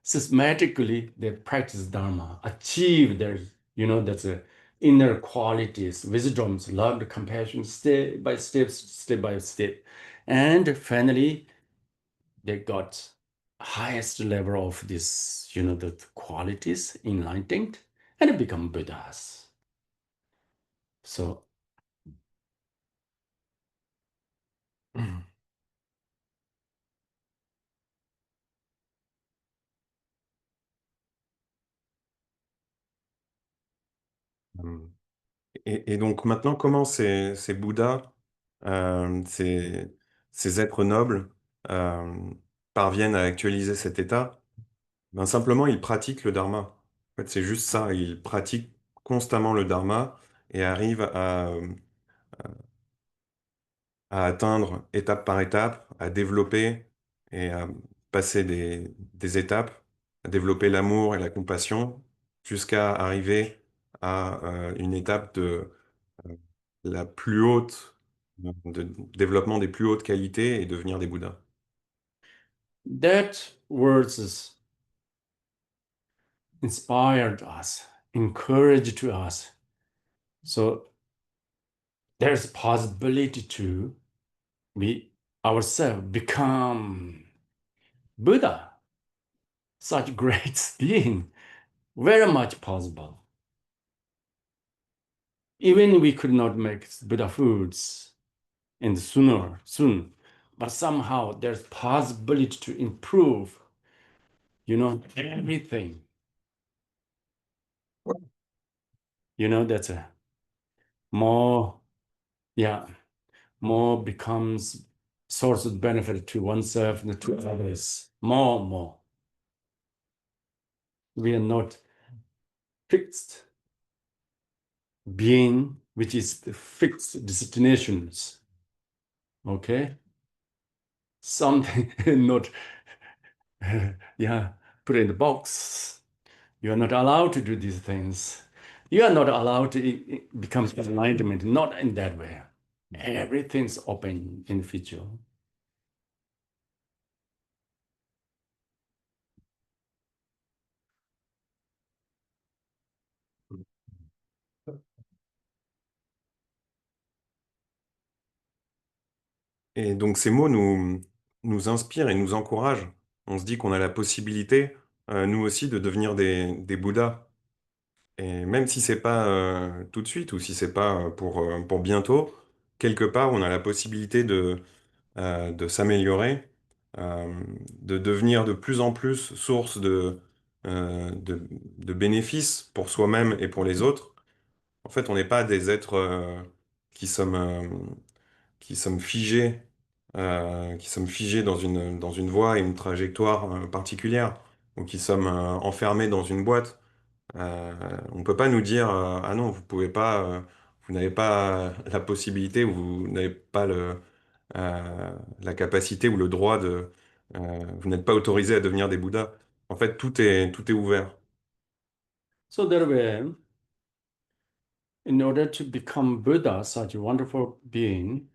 systematically they practice Dharma, achieve their, that's inner qualities, wisdoms, love, compassion, step by step. And finally, they got highest level of this, the qualities enlightened and become Buddhas. So, Et donc maintenant, comment ces Bouddhas, ces êtres nobles, euh, parviennent à actualiser cet état? Ben, simplement, ils pratiquent le dharma. En fait, c'est juste ça. Ils pratiquent constamment le dharma et arrivent à atteindre étape par étape, à développer et à passer des étapes, à développer l'amour et la compassion jusqu'à arriver à une étape de la plus haute, de développement des plus hautes qualités et devenir des Bouddhas. that words inspired us, encouraged us. So there's possibility to we ourselves become Buddha, such great being, very much possible. Even we could not make Buddha foods and soon, but somehow there's possibility to improve, everything. That's a more, yeah, more becomes source of benefit to oneself and to others. More. We are not fixed being, which is the fixed destinations. Okay? Something not, put in the box. You are not allowed to do these things. You are not allowed to become enlightenment, not in that way. Everything's open in the future. Et donc ces mots nous inspirent et nous encouragent. On se dit qu'on a la possibilité, nous aussi, de devenir des Bouddhas. Et même si c'est pas tout de suite ou si c'est pas pour bientôt, quelque part, on a la possibilité de s'améliorer, euh, de devenir de plus en plus source de bénéfices pour soi-même et pour les autres. En fait, on n'est pas des êtres qui sommes, euh, qui sommes figés dans une voie et une trajectoire particulière, ou qui sommes enfermés dans une boîte. On ne peut pas nous dire ah non, vous pouvez pas, vous n'avez pas la possibilité ou vous n'avez pas la capacité ou le droit vous n'êtes pas autorisé à devenir des Bouddhas. En fait, tout est ouvert. So that way, in order to become Buddha, such a wonderful being,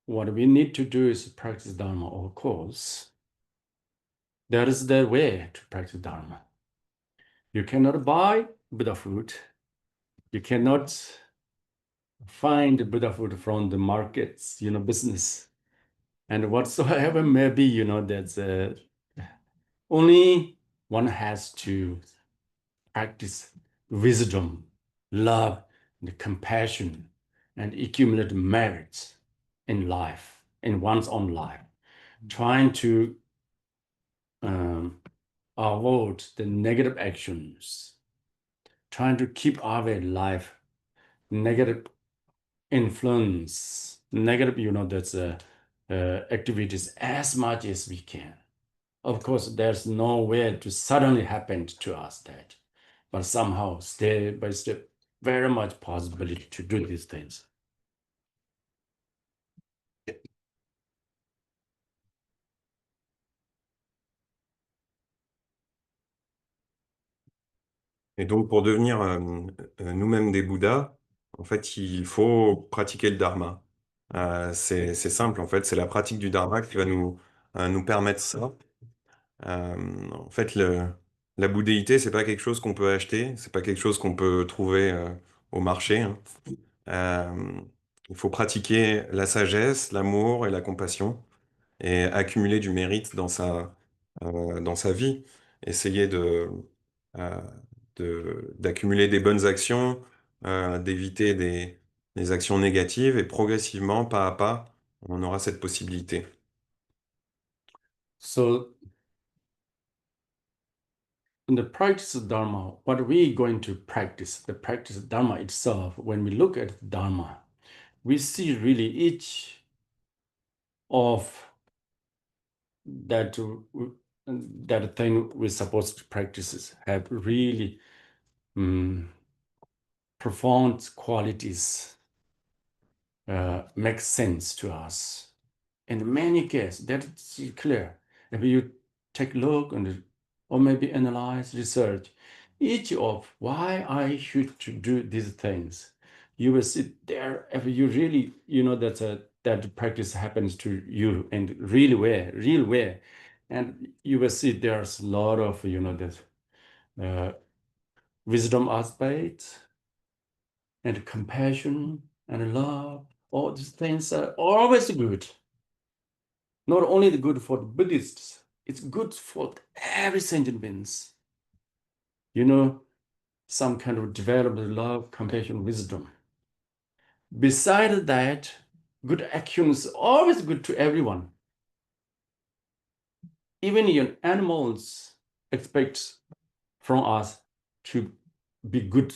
what we need to do is practice Dharma, of course. That is the way to practice Dharma. You cannot buy Buddha food. You cannot find Buddha food from the markets, business. And whatsoever may be, that's only one has to practice wisdom, love, and compassion, and accumulate merits in life, in one's own life, trying to avoid the negative actions, trying to keep away life, negative influence, negative, that's activities as much as we can. Of course, there's no way to suddenly happen to us that, but somehow, step by step, very much possibility to do these things. Et donc, pour devenir nous-mêmes des Bouddhas, en fait, il faut pratiquer le Dharma. C'est simple, en fait, c'est la pratique du Dharma qui va nous permettre ça. En fait, la bouddhéité, c'est pas quelque chose qu'on peut acheter, c'est pas quelque chose qu'on peut trouver au marché, hein. Euh, il faut pratiquer la sagesse, l'amour et la compassion et accumuler du mérite dans sa vie. Essayer euh, d'accumuler des bonnes actions, d'éviter des actions négatives et progressivement, pas à pas, on aura cette possibilité. So, in the practice of Dharma, what we're going to practice, the practice of Dharma itself, when we look at Dharma, we see really each of that thing we're supposed to practice have really profound qualities, make sense to us. In many cases, that's clear. If you take a look or maybe analyze, research, each of why I should to do these things, you will sit there. If you really, that practice happens to you and really real way, and you will see there's a lot of, that wisdom aspects and compassion and love. All these things are always good. Not only good for the Buddhists, it's good for every sentient beings. Some kind of developed love, compassion, wisdom. Besides that, good actions are always good to everyone. Even your animals expect from us to be good,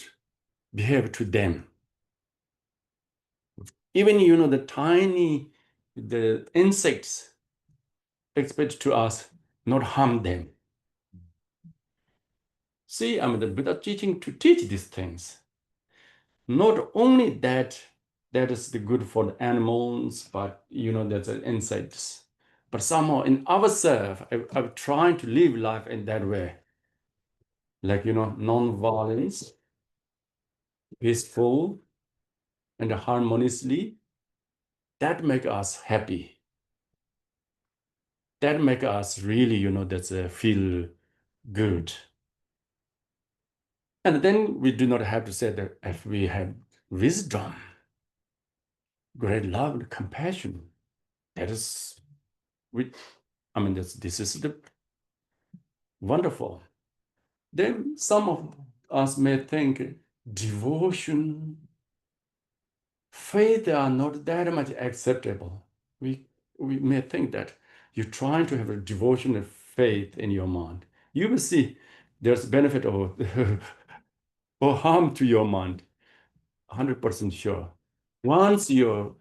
behave to them. Even the insects expect to us not harm them. See, the Buddha teaching to teach these things. Not only that is the good for the animals, but that's the insects. But somehow in ourselves, I'm trying to live life in that way. Like, non-violence, peaceful, and harmoniously. That make us happy. That make us really, feel good. And then we do not have to say that if we have wisdom, great love and compassion, that is, this is the wonderful. Then some of us may think devotion, faith are not that much acceptable. We may think that you're trying to have a devotion and faith in your mind. You will see there's benefit or, or harm to your mind, 100% sure. Once you're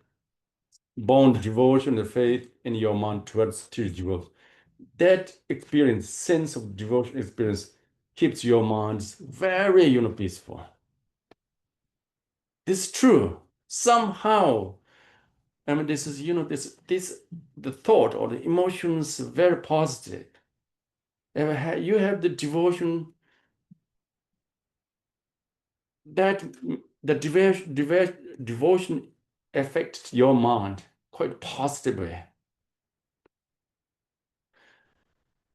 bond devotion and faith in your mind towards spiritual, that experience, sense of devotion experience, keeps your minds very, peaceful. This is true. Somehow, I mean, this is, the thought or the emotions very positive. You have the devotion that the devotion affects your mind quite positively.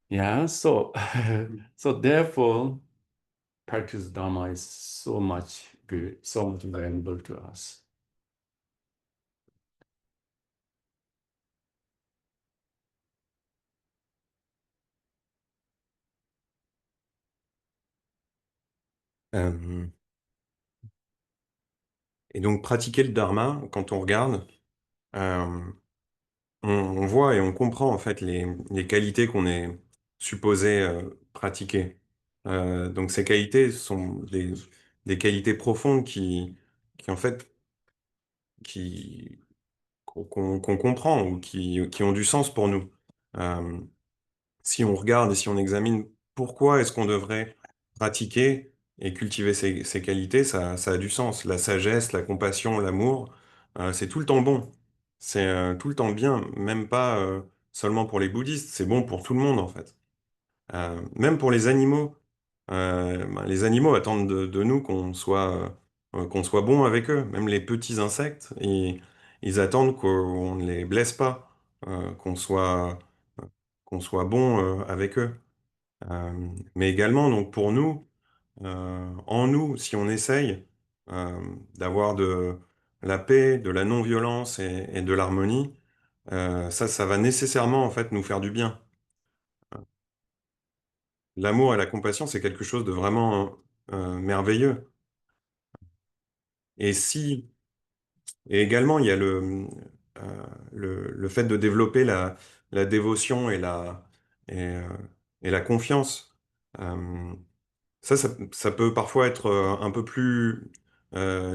Yeah, so therefore, practice Dharma is so much good, so much valuable to us. Et donc, pratiquer le dharma, quand on regarde, on voit et on comprend en fait les qualités qu'on est supposé pratiquer. Donc, ces qualités sont des qualités profondes qui en fait, qu'on comprend ou qui ont du sens pour nous. Si on regarde et si on examine pourquoi est-ce qu'on devrait pratiquer et cultiver ces qualités, ça a du sens. La sagesse, la compassion, l'amour, c'est tout le temps bon. C'est tout le temps bien, même pas seulement pour les bouddhistes, c'est bon pour tout le monde en fait. Même pour les animaux. Les animaux attendent de nous qu'on soit bon avec eux. Même les petits insectes, ils attendent qu'on ne les blesse pas, qu'on qu'on soit bon avec eux. Mais également, donc pour nous, en nous, si on essaye d'avoir de la paix, de la non-violence et de l'harmonie, ça va nécessairement en fait nous faire du bien. L'amour et la compassion, c'est quelque chose de vraiment merveilleux. Et si, et également, il y a le fait de développer la dévotion et, euh, et la confiance. Euh, ça peut parfois être un peu plus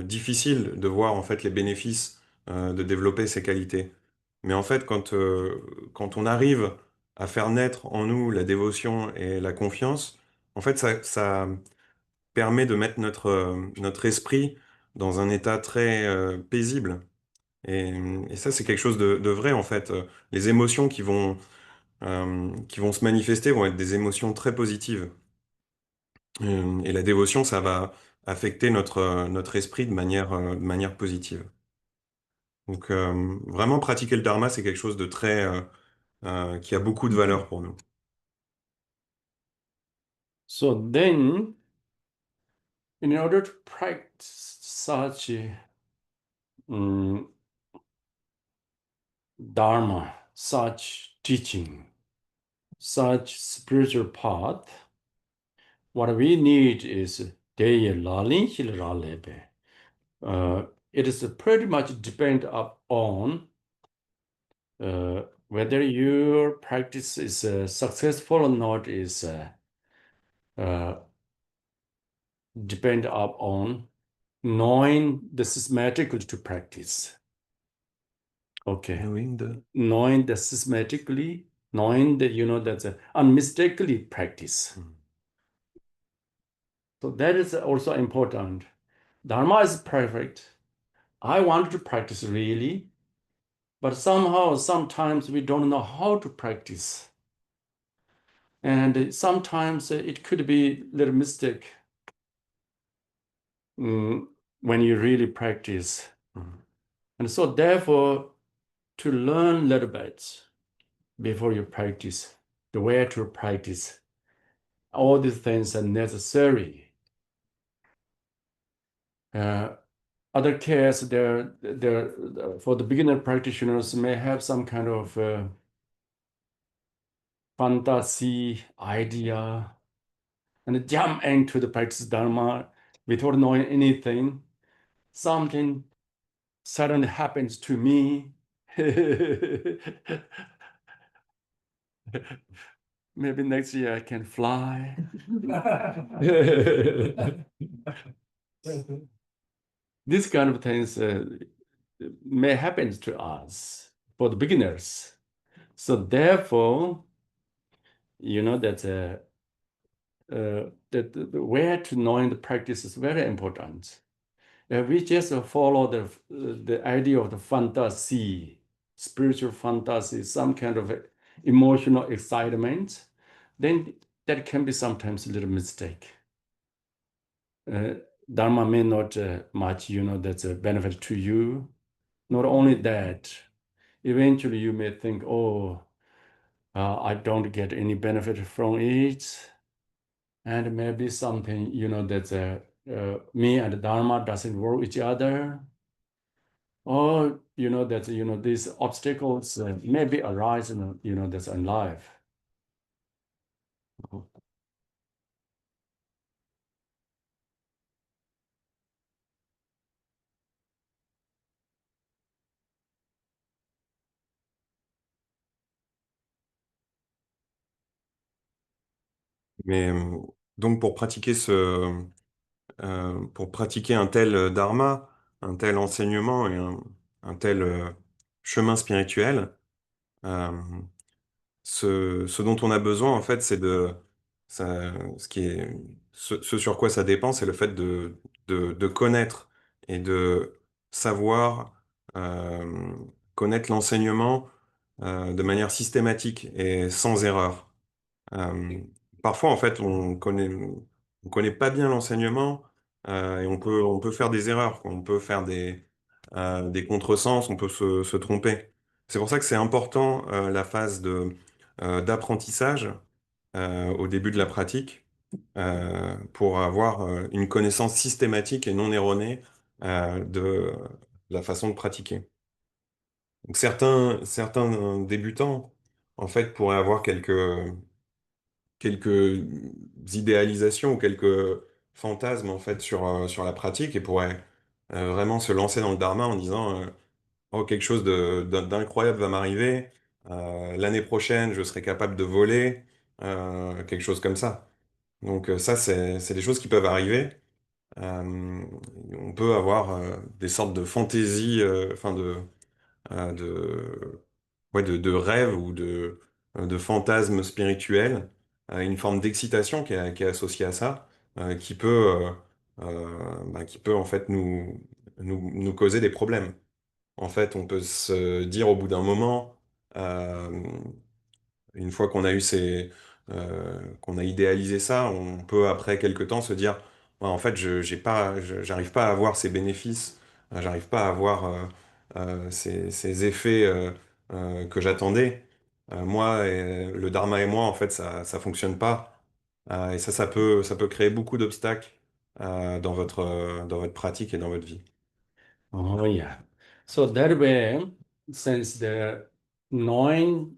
difficile de voir en fait les bénéfices de développer ces qualités. Mais en fait, quand on arrive à faire naître en nous la dévotion et la confiance, en fait, ça permet de mettre notre esprit dans un état très paisible. Et ça, c'est quelque chose de vrai en fait. Les émotions qui vont se manifester vont être des émotions très positives. Et la dévotion, ça va affecter notre esprit de manière positive. Donc, vraiment, pratiquer le dharma, c'est quelque chose de très, qui a beaucoup de valeur pour nous. So then, in order to practice such Dharma, such teaching, such spiritual path, what we need is it is pretty much depend upon whether your practice is successful or not is depend upon knowing the systematically to practice. Okay. Knowing the systematically, knowing that that's unmistakably practice. So that is also important. Dharma is perfect. I want to practice really, but somehow, sometimes we don't know how to practice. And sometimes it could be a little mistake when you really practice. And so therefore, to learn a little bit before you practice, the way to practice, all these things are necessary. Other cases, for the beginner practitioners may have some kind of fantasy idea and jump into the practice Dharma without knowing anything. Something suddenly happens to me. Maybe next year I can fly. These kind of things may happen to us for the beginners. So therefore, that the way to knowing the practice is very important. We just follow the idea of the fantasy, spiritual fantasy, some kind of emotional excitement, then that can be sometimes a little mistake. Dharma may not much, that's a benefit to you. Not only that, eventually you may think, oh, I don't get any benefit from it. And maybe something, that's me and Dharma doesn't work each other. Or, that, these obstacles maybe arise that's in life. Mais donc pour pratiquer un tel dharma, un tel enseignement et un tel chemin spirituel, euh, ce dont on a besoin, en fait, ce sur quoi ça dépend, c'est le fait de connaître et de savoir connaître l'enseignement de manière systématique et sans erreur. Euh, Parfois, en fait, on connaît pas bien l'enseignement et on peut faire des erreurs, quoi. On peut faire des contresens, on peut se tromper. C'est pour ça que c'est important la phase d'apprentissage au début de la pratique pour avoir une connaissance systématique et non erronée de la façon de pratiquer. Donc certains débutants, en fait, pourraient avoir quelques idéalisations ou quelques fantasmes en fait sur la pratique et pourraient vraiment se lancer dans le dharma en disant oh quelque chose d'incroyable va m'arriver l'année prochaine je serai capable de voler quelque chose comme ça. Donc ça c'est des choses qui peuvent arriver. Euh, on peut avoir des sortes de fantaisies enfin de ouais, de rêve ou de fantasme spirituel, une forme d'excitation qui est associée à ça, qui peut en fait nous causer des problèmes. En fait, on peut se dire au bout d'un moment, euh, une fois qu'on a qu'on a idéalisé ça, on peut après quelque temps se dire, ouais, en fait, j'arrive pas à avoir ces bénéfices, j'arrive pas à avoir ces effets que j'attendais. Moi, le dharma et moi, en fait, ça fonctionne pas. Et ça peut créer beaucoup d'obstacles dans votre pratique et dans votre vie. Oh, yeah. So that way, since the knowing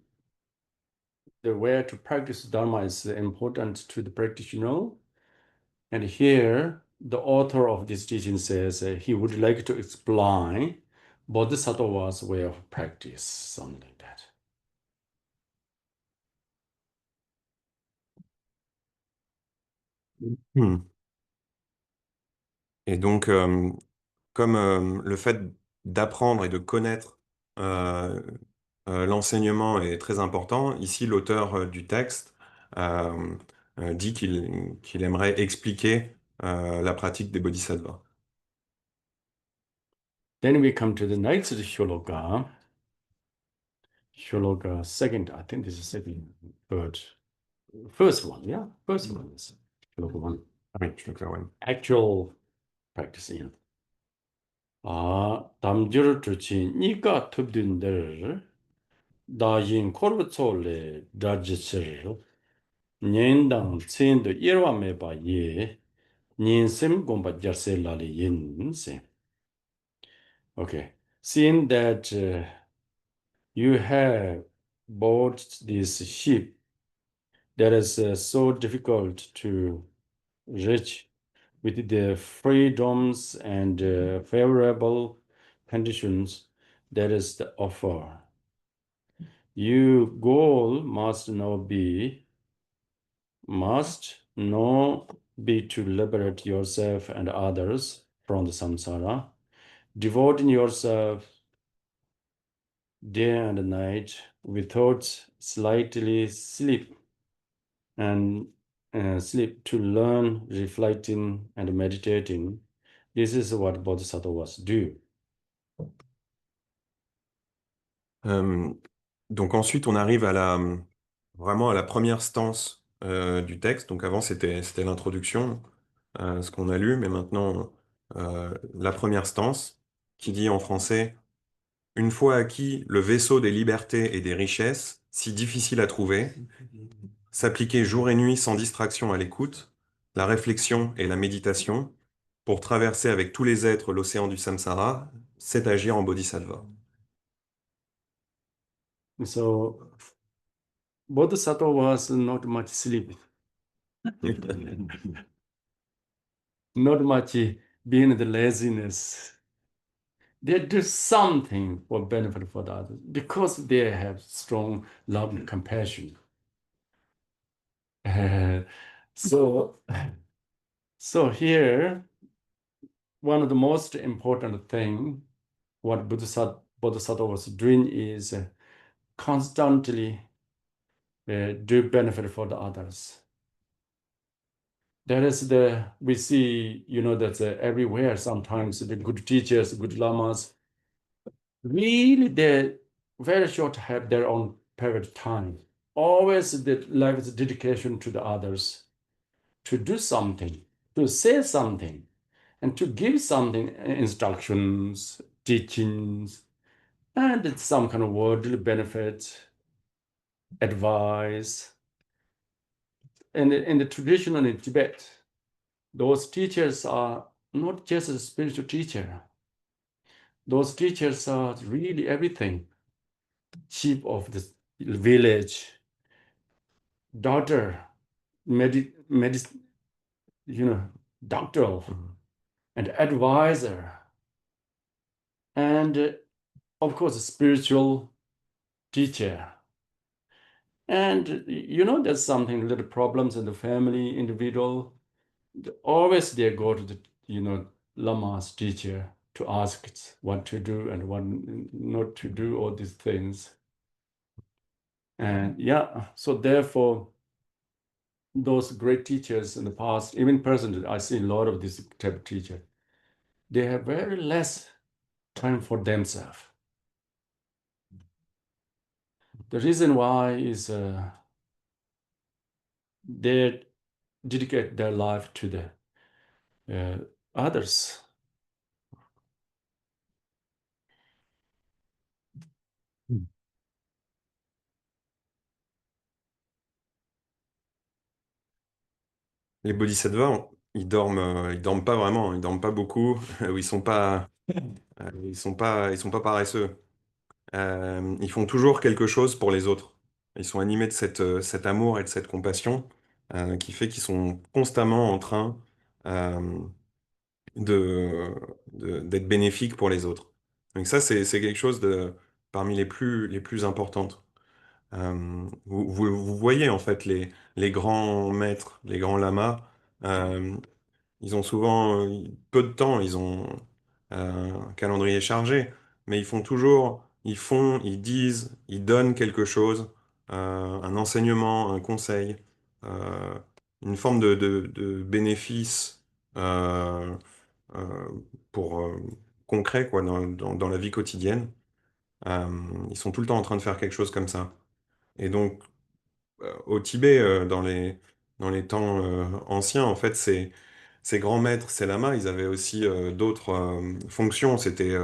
the way to practice Dharma is important to the practitioner, and here the author of this teaching says he would like to explain bodhisattvas way of practice, something like that. Hmm. Et donc, comme le fait d'apprendre et de connaître euh, l'enseignement est très important, ici l'auteur du texte euh, dit qu'il aimerait expliquer la pratique des bodhisattvas. Then we come to the next shloka. Shloka second, I think this is second, third, first one, yeah? First one is shloka one. Ah oui, je le fais, ouais. Actual practicing. 담주를 주치 니가 톱딘들 다진 코르초레 다지스르 년당 천도 일와메바 예 년심 공바 자셀라리 인세. Okay, seeing that you have bought this ship that is so difficult to rich with the freedoms and favorable conditions that is the offer. Your goal must not be to liberate yourself and others from the samsara, devoting yourself day and night without slightly sleep and sleep to learn, reflecting, and meditating. This is what bodhisattvas do. Donc ensuite, on arrive vraiment à la première stance du texte. Donc avant, c'était l'introduction, ce qu'on a lu, mais maintenant, la première stance qui dit en français: Une fois acquis le vaisseau des libertés et des richesses, si difficile à trouver, s'appliquer jour et nuit sans distraction à l'écoute, la réflexion et la méditation, pour traverser avec tous les êtres l'océan du samsara, c'est agir en bodhisattva. So, bodhisattvas not much sleep, not much being the laziness. They do something for benefit for the others because they have strong love and compassion. So here, one of the most important thing what Bodhisattva was doing is constantly do benefit for the others. That is we see, that's everywhere. Sometimes the good teachers, good lamas, really they very short have their own private time. Always the life is dedication to the others, to do something, to say something, and to give something, instructions, teachings, and some kind of worldly benefit, advice. And in the tradition in Tibet, those teachers are not just a spiritual teacher. Those teachers are really everything. Chief of the village, daughter, doctor, and advisor, and of course, a spiritual teacher. And there's something, little problems in the family, individual. Always they go to the, lama's teacher to ask what to do and what not to do, all these things. And so therefore, those great teachers in the past, even present, I see a lot of these type of teachers, they have very less time for themselves. The reason why is they dedicate their life to the others. Les bodhisattvas, ils dorment pas vraiment, ils dorment pas beaucoup, ou ils sont pas paresseux. Ils font toujours quelque chose pour les autres. Ils sont animés de cet amour et de cette compassion qui fait qu'ils sont constamment en train euh, de, d'être bénéfiques pour les autres. Donc ça, c'est quelque chose parmi les plus importantes. Vous voyez en fait les grands maîtres, les grands lamas, euh, ils ont souvent peu de temps, ils ont un calendrier chargé, mais ils disent, ils donnent quelque chose, un enseignement, un conseil, euh, une forme de bénéfice euh, euh, pour concret quoi, dans la vie quotidienne. Euh, Ils sont tout le temps en train de faire quelque chose comme ça. Et donc, au Tibet, dans les temps anciens, en fait, ces grands maîtres, ces lamas, ils avaient aussi d'autres fonctions. C'était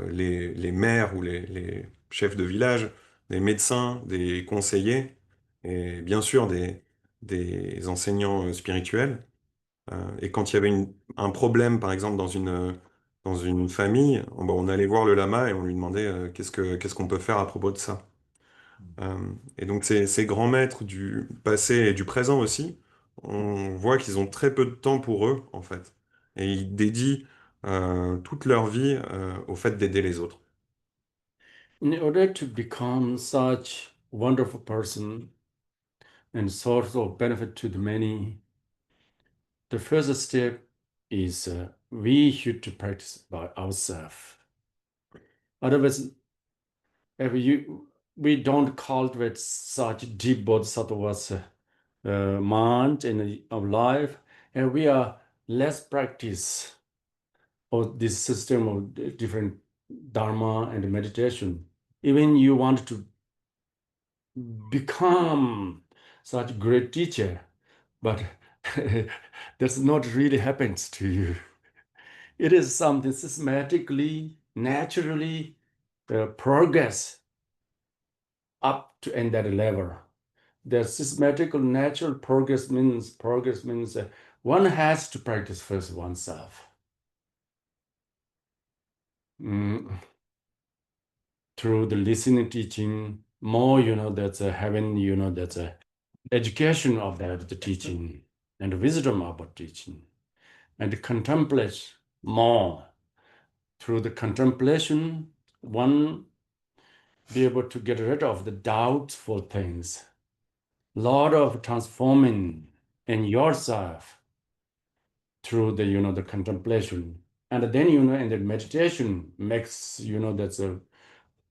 les maires ou les chefs de village, des médecins, des conseillers et bien sûr des enseignants spirituels. Et quand il y avait un problème, par exemple, dans une famille, on allait voir le lama et on lui demandait qu'est-ce qu'on peut faire à propos de ça. Et donc ces grands maîtres du passé et du présent aussi on voit qu'ils ont très peu de temps pour eux, en fait. Et ils dédient toute leur vie au fait d'aider les autres. In order to become such wonderful person and source of benefit to the many, the first step is we should to practice by ourselves. Otherwise, if we don't cultivate such deep bodhisattvas mind in our life, and we are less practice of this system of different dharma and meditation. Even you want to become such great teacher, but that's not really happens to you. It is something systematically, naturally progress up to end that level. The systematical natural progress means one has to practice first oneself. Through the listening teaching, more that's having that's a education of that the teaching and wisdom about teaching, and contemplate more. Through the contemplation, one be able to get rid of the doubtful things, lot of transforming in yourself through the the contemplation, and then in the meditation makes that's a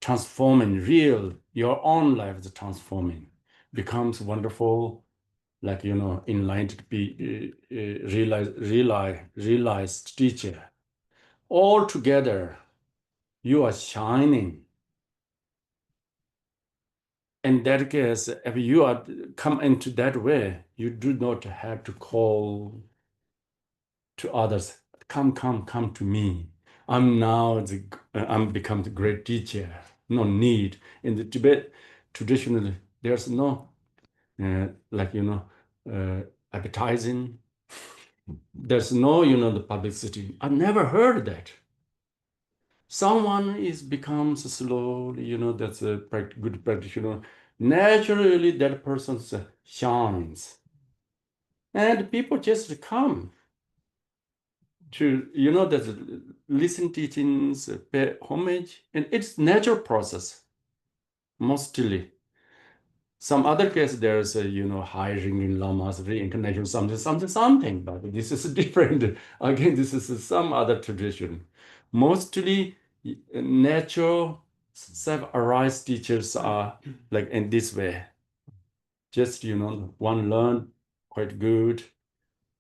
transforming real your own life is transforming, becomes wonderful, like enlightened be realized teacher. All together you are shining. In that case, if you are come into that way, you do not have to call to others, come to me. I'm become the great teacher. No need. In the Tibet, traditionally, there's no like advertising. There's no the publicity. I've never heard that. Someone is becomes slowly that's a good practitioner. Naturally, that person shines, and people just come to that listen teachings, pay homage, and it's natural process mostly. Some other case there's a hiring in lamas, reincarnation, something, but this is different. Again, this is some other tradition. Mostly natural self-arise teachers are like in this way. Just one learn quite good,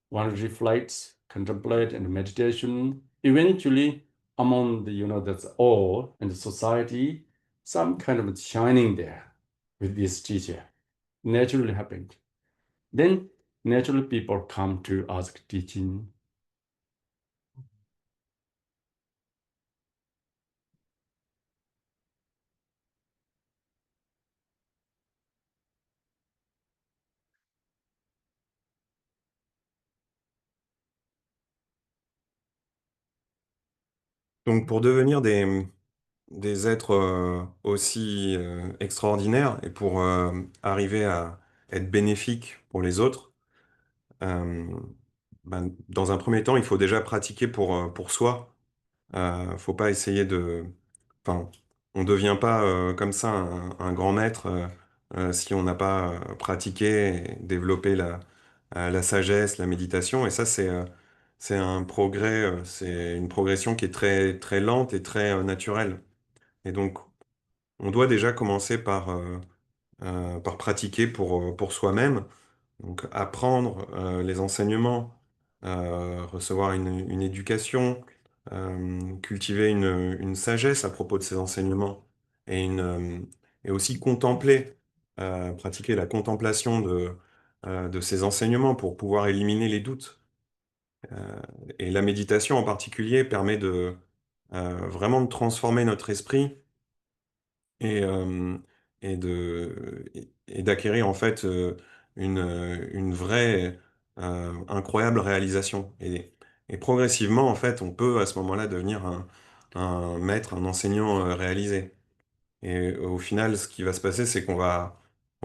one reflects, contemplate, and meditation. Eventually, among the that's all in the society, some kind of shining there with this teacher. Naturally happened. Then naturally people come to ask teaching. Donc pour devenir des êtres aussi extraordinaires et pour arriver à être bénéfiques pour les autres, euh, dans un premier temps, il faut déjà pratiquer pour soi. Faut pas essayer de... Enfin, on ne devient pas comme ça un grand maître si on n'a pas pratiqué et développé la sagesse, la méditation. Et ça, c'est un progrès, c'est une progression qui est très, très lente et très naturelle. Et donc, on doit déjà commencer par pratiquer pour soi-même. Donc apprendre les enseignements, recevoir une éducation, cultiver une sagesse à propos de ces enseignements et aussi contempler, pratiquer la contemplation de ces enseignements pour pouvoir éliminer les doutes. Euh, et la méditation en particulier permet vraiment de transformer notre esprit et, euh, et d'acquérir en fait une vraie incroyable réalisation. Et progressivement, en fait, on peut à ce moment-là devenir un maître, un enseignant réalisé. Et au final, ce qui va se passer, c'est on va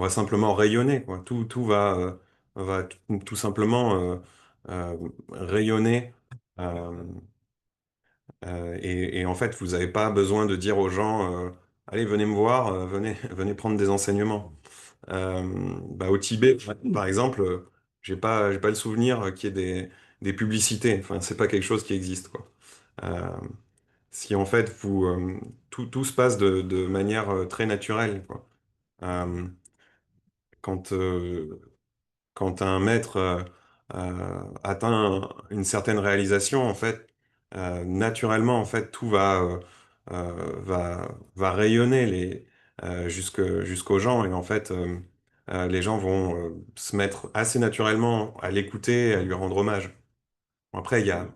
simplement rayonner, quoi. Tout va va tout simplement rayonner. euh, et en fait, vous n'avez pas besoin de dire aux gens, allez, venez me voir, venez prendre des enseignements. Euh, Au Tibet, par exemple, j'ai pas le souvenir qu'il y ait des publicités. Enfin, c'est pas quelque chose qui existe, quoi. Euh, Si en fait tout se passe de manière très naturelle, quoi. Euh, quand quand un maître atteint une certaine réalisation, en fait, naturellement, en fait, tout va rayonner jusqu'aux gens. Et en fait, les gens vont se mettre assez naturellement à l'écouter et à lui rendre hommage. Après, il y a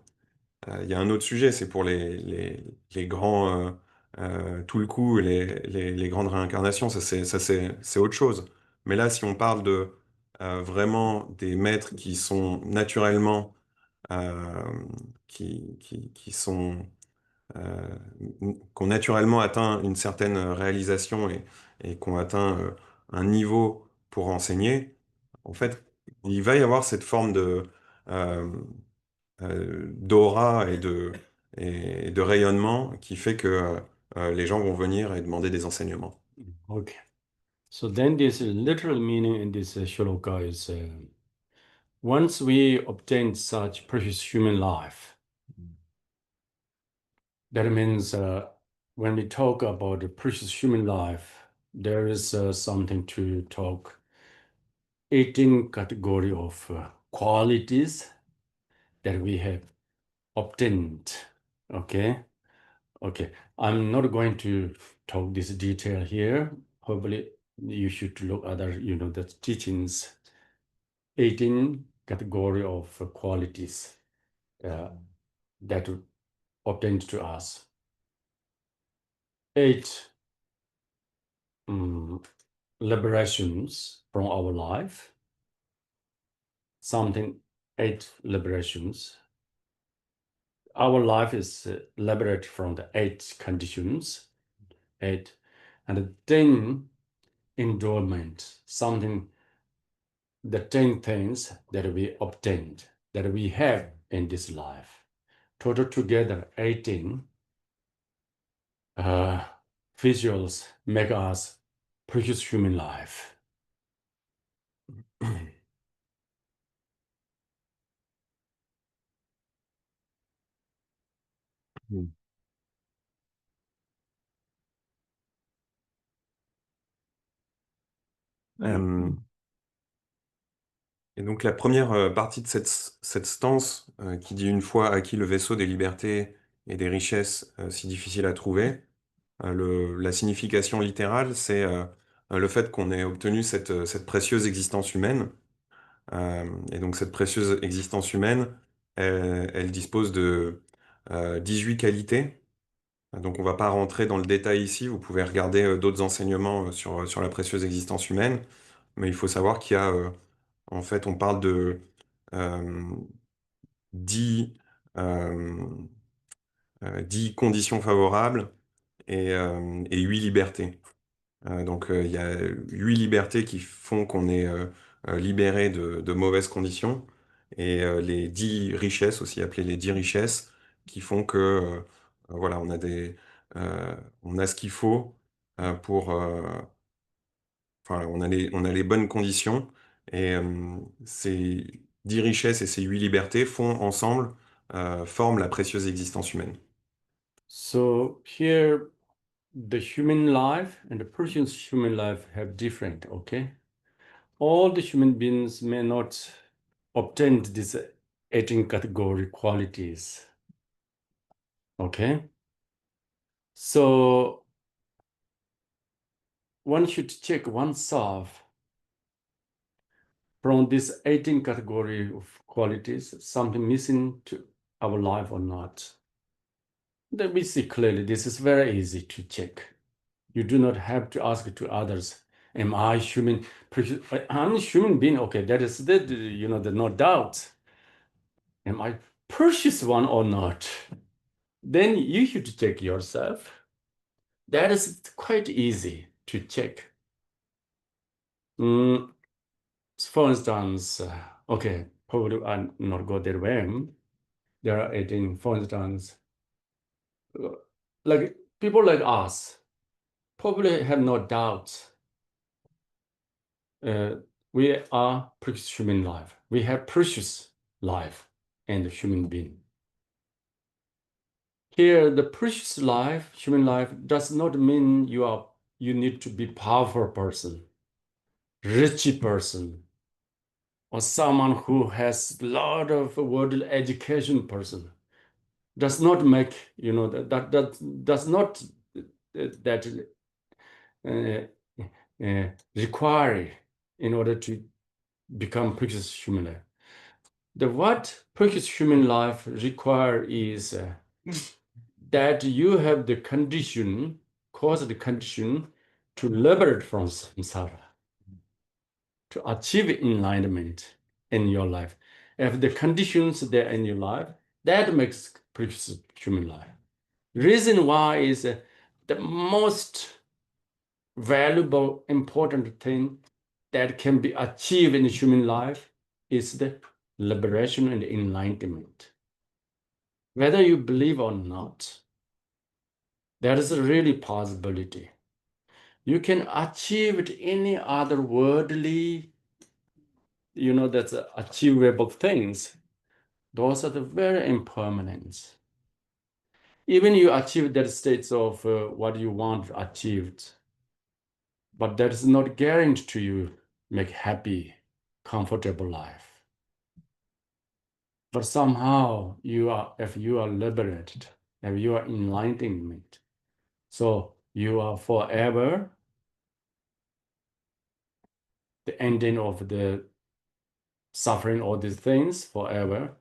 un autre sujet, c'est pour les grands tout le coup, les grandes réincarnations, c'est autre chose. Mais là, si on parle de vraiment des maîtres qui sont naturellement, euh, qui sont, euh, qui ont naturellement atteint une certaine réalisation et qui ont atteint un niveau pour enseigner, en fait, il va y avoir cette forme euh, d'aura et de rayonnement qui fait que les gens vont venir et demander des enseignements. Okay. So then this literal meaning in this shloka is once we obtain such precious human life, that means when we talk about the precious human life, there is something to talk 18 category of qualities that we have obtained. Okay. Okay. I'm not going to talk this detail here. Probably you should look other, the teachings. 18 category of qualities that obtained to us. 8 liberations from our life. Something 8 liberations. Our life is liberated from the 8 conditions. 8. And then endowment, something, the 10 things that we obtained, that we have in this life. Total together 18 visuals make us precious human life. Euh, et donc la première partie de cette stance qui dit une fois acquis le vaisseau des libertés et des richesses si difficiles à trouver, la signification littérale, c'est le fait qu'on ait obtenu cette précieuse existence humaine. Et donc cette précieuse existence humaine, elle dispose de 18 qualités. Donc on ne va pas rentrer dans le détail ici, vous pouvez regarder d'autres enseignements sur la précieuse existence humaine, mais il faut savoir qu'il y a, en fait, on parle de euh, 10, euh, 10 conditions favorables et 8 libertés. Il y a 8 libertés qui font qu'on est libéré de mauvaises conditions et les 10 richesses, aussi appelées les 10 richesses, qui font que voilà, on a ce qu'il faut pour, enfin, on a les bonnes conditions et ces 10 richesses et ces 8 libertés font ensemble, forment la précieuse existence humaine. So here, the human life and the person's human life have different, okay? All the human beings may not obtain these 18 category qualities, okay? So one should check oneself from this 18 category of qualities, something missing to our life or not. Then we see clearly this is very easy to check. You do not have to ask to others, am I human? I'm a human being, okay, that is that, there's no doubt. Am I precious one or not? Then you should check yourself. That is quite easy to check. For instance, okay, probably I'll not go there way. There are 18, for instance, like people like us probably have no doubt. We are precious human life. We have precious life and human being. Here, the precious life, human life, does not mean you need to be powerful person, rich person, or someone who has a lot of worldly education person. Does not make, that does not that require in order to become precious human life. What precious human life require is that you have the condition, cause the condition to liberate from samsara, to achieve enlightenment in your life. If the conditions there in your life, that makes precious human life. Reason why is the most valuable, important thing that can be achieved in human life is the liberation and enlightenment. Whether you believe or not, there is a really possibility. You can achieve it any other worldly, that's achievable things. Those are the very impermanent. Even you achieve that states of what you want achieved, but that is not guaranteed to you make happy, comfortable life. But somehow if you are liberated, if you are enlightenment, so you are forever the ending of the suffering, all these things forever.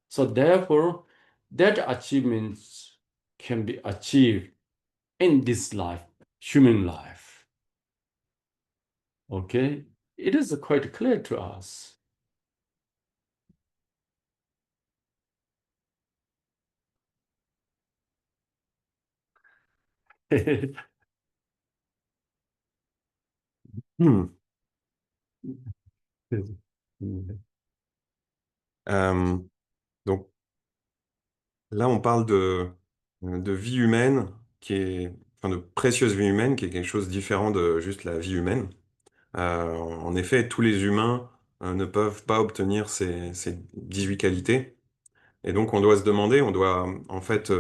So therefore, that achievements can be achieved in this life, human life. Okay, it is quite clear to us. Hmm. Donc là, on parle de vie humaine enfin de précieuse vie humaine, qui est quelque chose de différent de juste la vie humaine. En effet, tous les humains ne peuvent pas obtenir ces 18 qualités. Et donc, on doit se demander, on doit en fait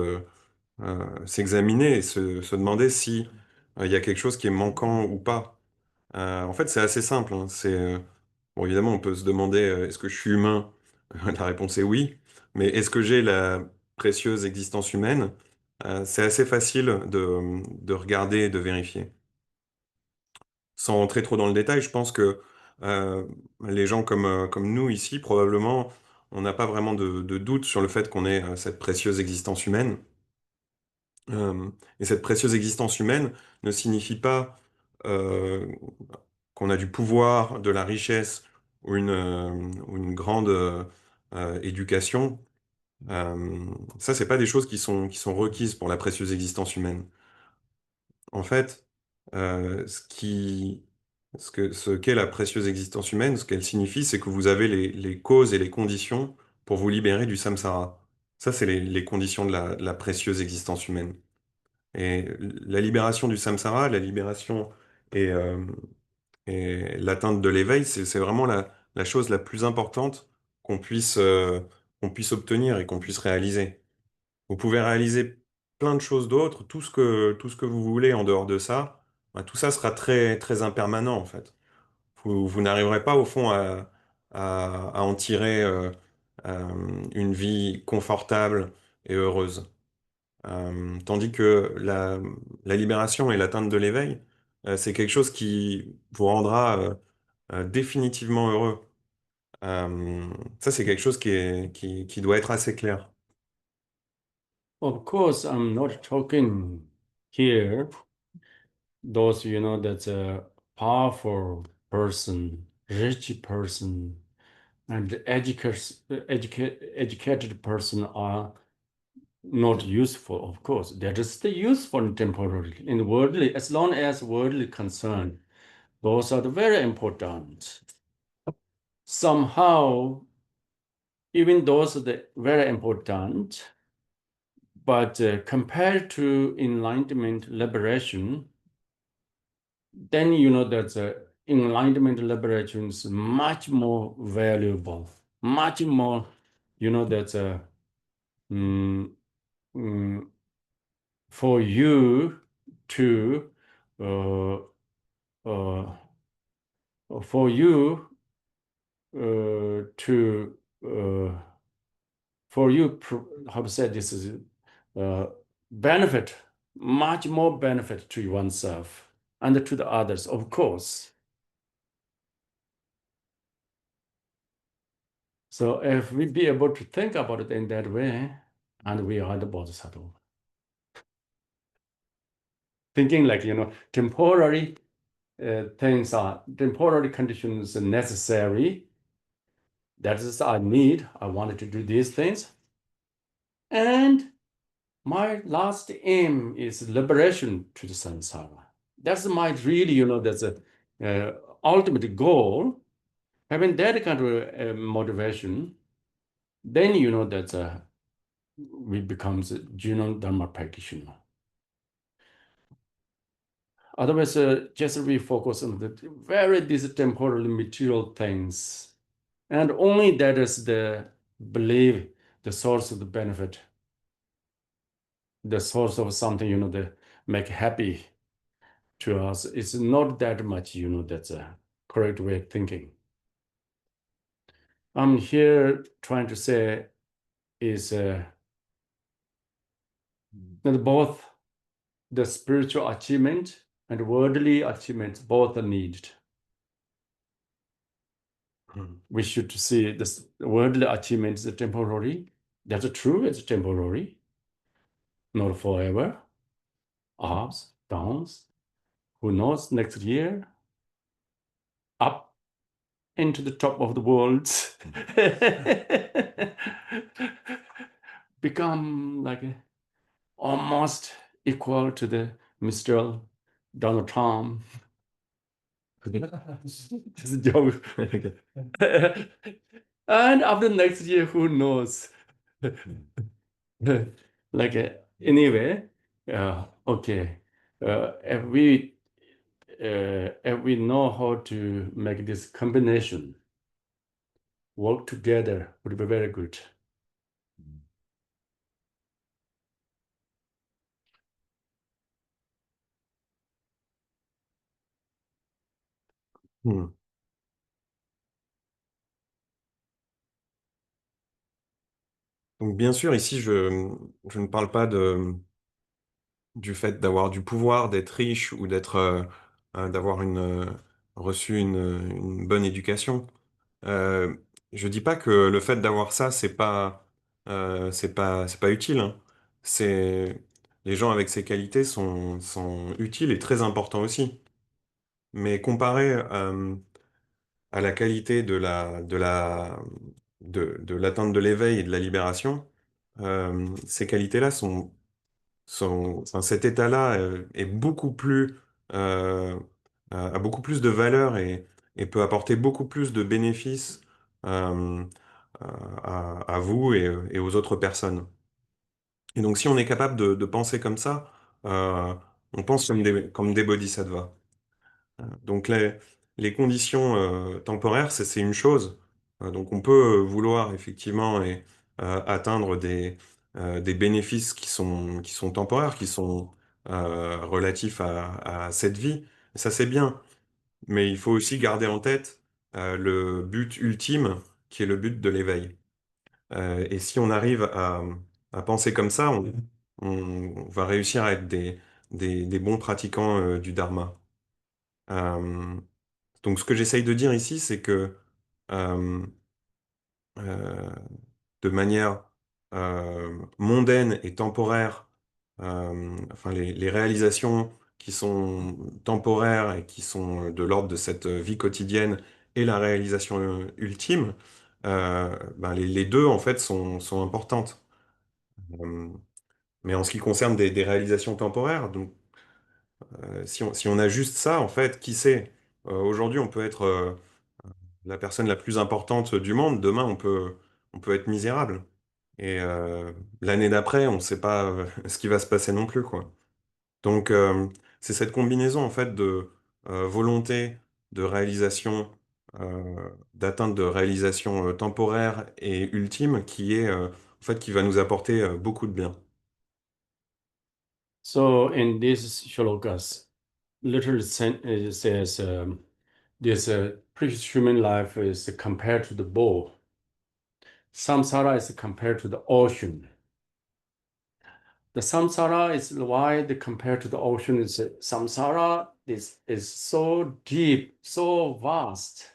s'examiner et se demander si il y a quelque chose qui est manquant ou pas. En fait, c'est assez simple, hein. Bon, évidemment, on peut se demander est-ce que je suis humain? La réponse est oui. Mais est-ce que j'ai la précieuse existence humaine? C'est assez facile de regarder et de vérifier. Sans rentrer trop dans le détail, je pense que euh, les gens comme nous ici, probablement, on n'a pas vraiment de doute sur le fait qu'on ait cette précieuse existence humaine. Et cette précieuse existence humaine ne signifie pas euh, qu'on a du pouvoir, de la richesse ou une grande éducation. Ça, c'est pas des choses qui sont requises pour la précieuse existence humaine. En fait, ce qu'est la précieuse existence humaine, ce qu'elle signifie, c'est que vous avez les causes et les conditions pour vous libérer du samsara. Ça, c'est les conditions de la précieuse existence humaine. Et la libération du samsara, la libération et, euh, et l'atteinte de l'éveil, c'est vraiment la chose la plus importante qu'on puisse obtenir et qu'on puisse réaliser. Vous pouvez réaliser plein de choses d'autres, tout ce que vous voulez en dehors de ça, bah, tout ça sera très, très impermanent en fait. Vous n'arriverez pas au fond à en tirer une vie confortable et heureuse. Tandis que la libération et l'atteinte de l'éveil, c'est quelque chose qui vous rendra définitivement heureux. Euh, Ça, c'est quelque chose qui doit être assez clair. Of course, I'm not talking here those, that's a powerful person, rich person, and educated person are not useful, of course. They're just useful temporarily in as long as worldly concern. Those are the very important. somehow, even those are very important, but compared to enlightenment liberation, then that enlightenment liberation is much more valuable, much more, that mm, mm, for you to uh, uh, for you to for you how to say this is benefit, much more benefit to oneself and to the others, of course. So if we be able to think about it in that way, and we are the bodhisattva, thinking like temporary things are temporary conditions are necessary. That is I need. I wanted to do these things, and my last aim is liberation to the samsara. That's my really, that's a ultimate goal. Having that kind of motivation, then that we becomes a Junon Dharma practitioner. Otherwise, just we focus on the very these temporal material things, and only that is the belief, the source of the benefit, the source of something that make happy to us. It's not that much, that's a correct way of thinking. I'm here trying to say is that both the spiritual achievement and worldly achievement both are needed. We should see this worldly achievement is temporary. That's true, it's temporary, not forever. Ups, downs. Who knows, next year, up into the top of the world, become like almost equal to the Mr. Donald Trump. Just a joke. And after next year, who knows? Like anyway, okay. If we know how to make this combination work together, would be very good. Hmm. Donc, bien sûr, ici, je ne parle pas du fait d'avoir du pouvoir, d'être riche ou d'avoir reçu une bonne éducation. Euh, je dis pas que le fait d'avoir ça, c'est pas utile, hein. C'est, les gens avec ces qualités sont utiles et très importants aussi. Mais comparé à la qualité de l'atteinte de l'éveil et de la libération, ces qualités-là enfin, cet état-là est beaucoup plus, a beaucoup plus de valeur et peut apporter beaucoup plus de bénéfices euh, à vous et aux autres personnes. Et donc, si on est capable de penser comme ça, on pense comme des bodhisattvas. Donc les conditions temporaires, c'est une chose. Donc on peut vouloir effectivement atteindre des bénéfices qui sont temporaires, qui sont relatifs à cette vie. Ça, c'est bien. Mais il faut aussi garder en tête le but ultime, qui est le but de l'éveil. Et si on arrive à penser comme ça, on va réussir à être des bons pratiquants du Dharma. Euh, donc, ce que j'essaye de dire ici, c'est que euh, euh, de manière mondaine et temporaire, enfin, les réalisations qui sont temporaires et qui sont de l'ordre de cette vie quotidienne et la réalisation ultime, ben, les deux, en fait, sont importantes. Euh, mais en ce qui concerne des réalisations temporaires, donc, si on a juste ça, en fait, qui sait? Aujourd'hui, on peut être la personne la plus importante du monde, demain, on peut être misérable. Et l'année d'après, on ne sait pas ce qui va se passer non plus, quoi. Donc, c'est cette combinaison, en fait, de volonté, de réalisation, d'atteinte de réalisation temporaire et ultime qui est, en fait, qui va nous apporter beaucoup de bien. So in this shlokas, literally it says this previous human life is compared to the bowl. Samsara is compared to the ocean. The samsara is why the compared to the ocean is samsara is so deep, so vast.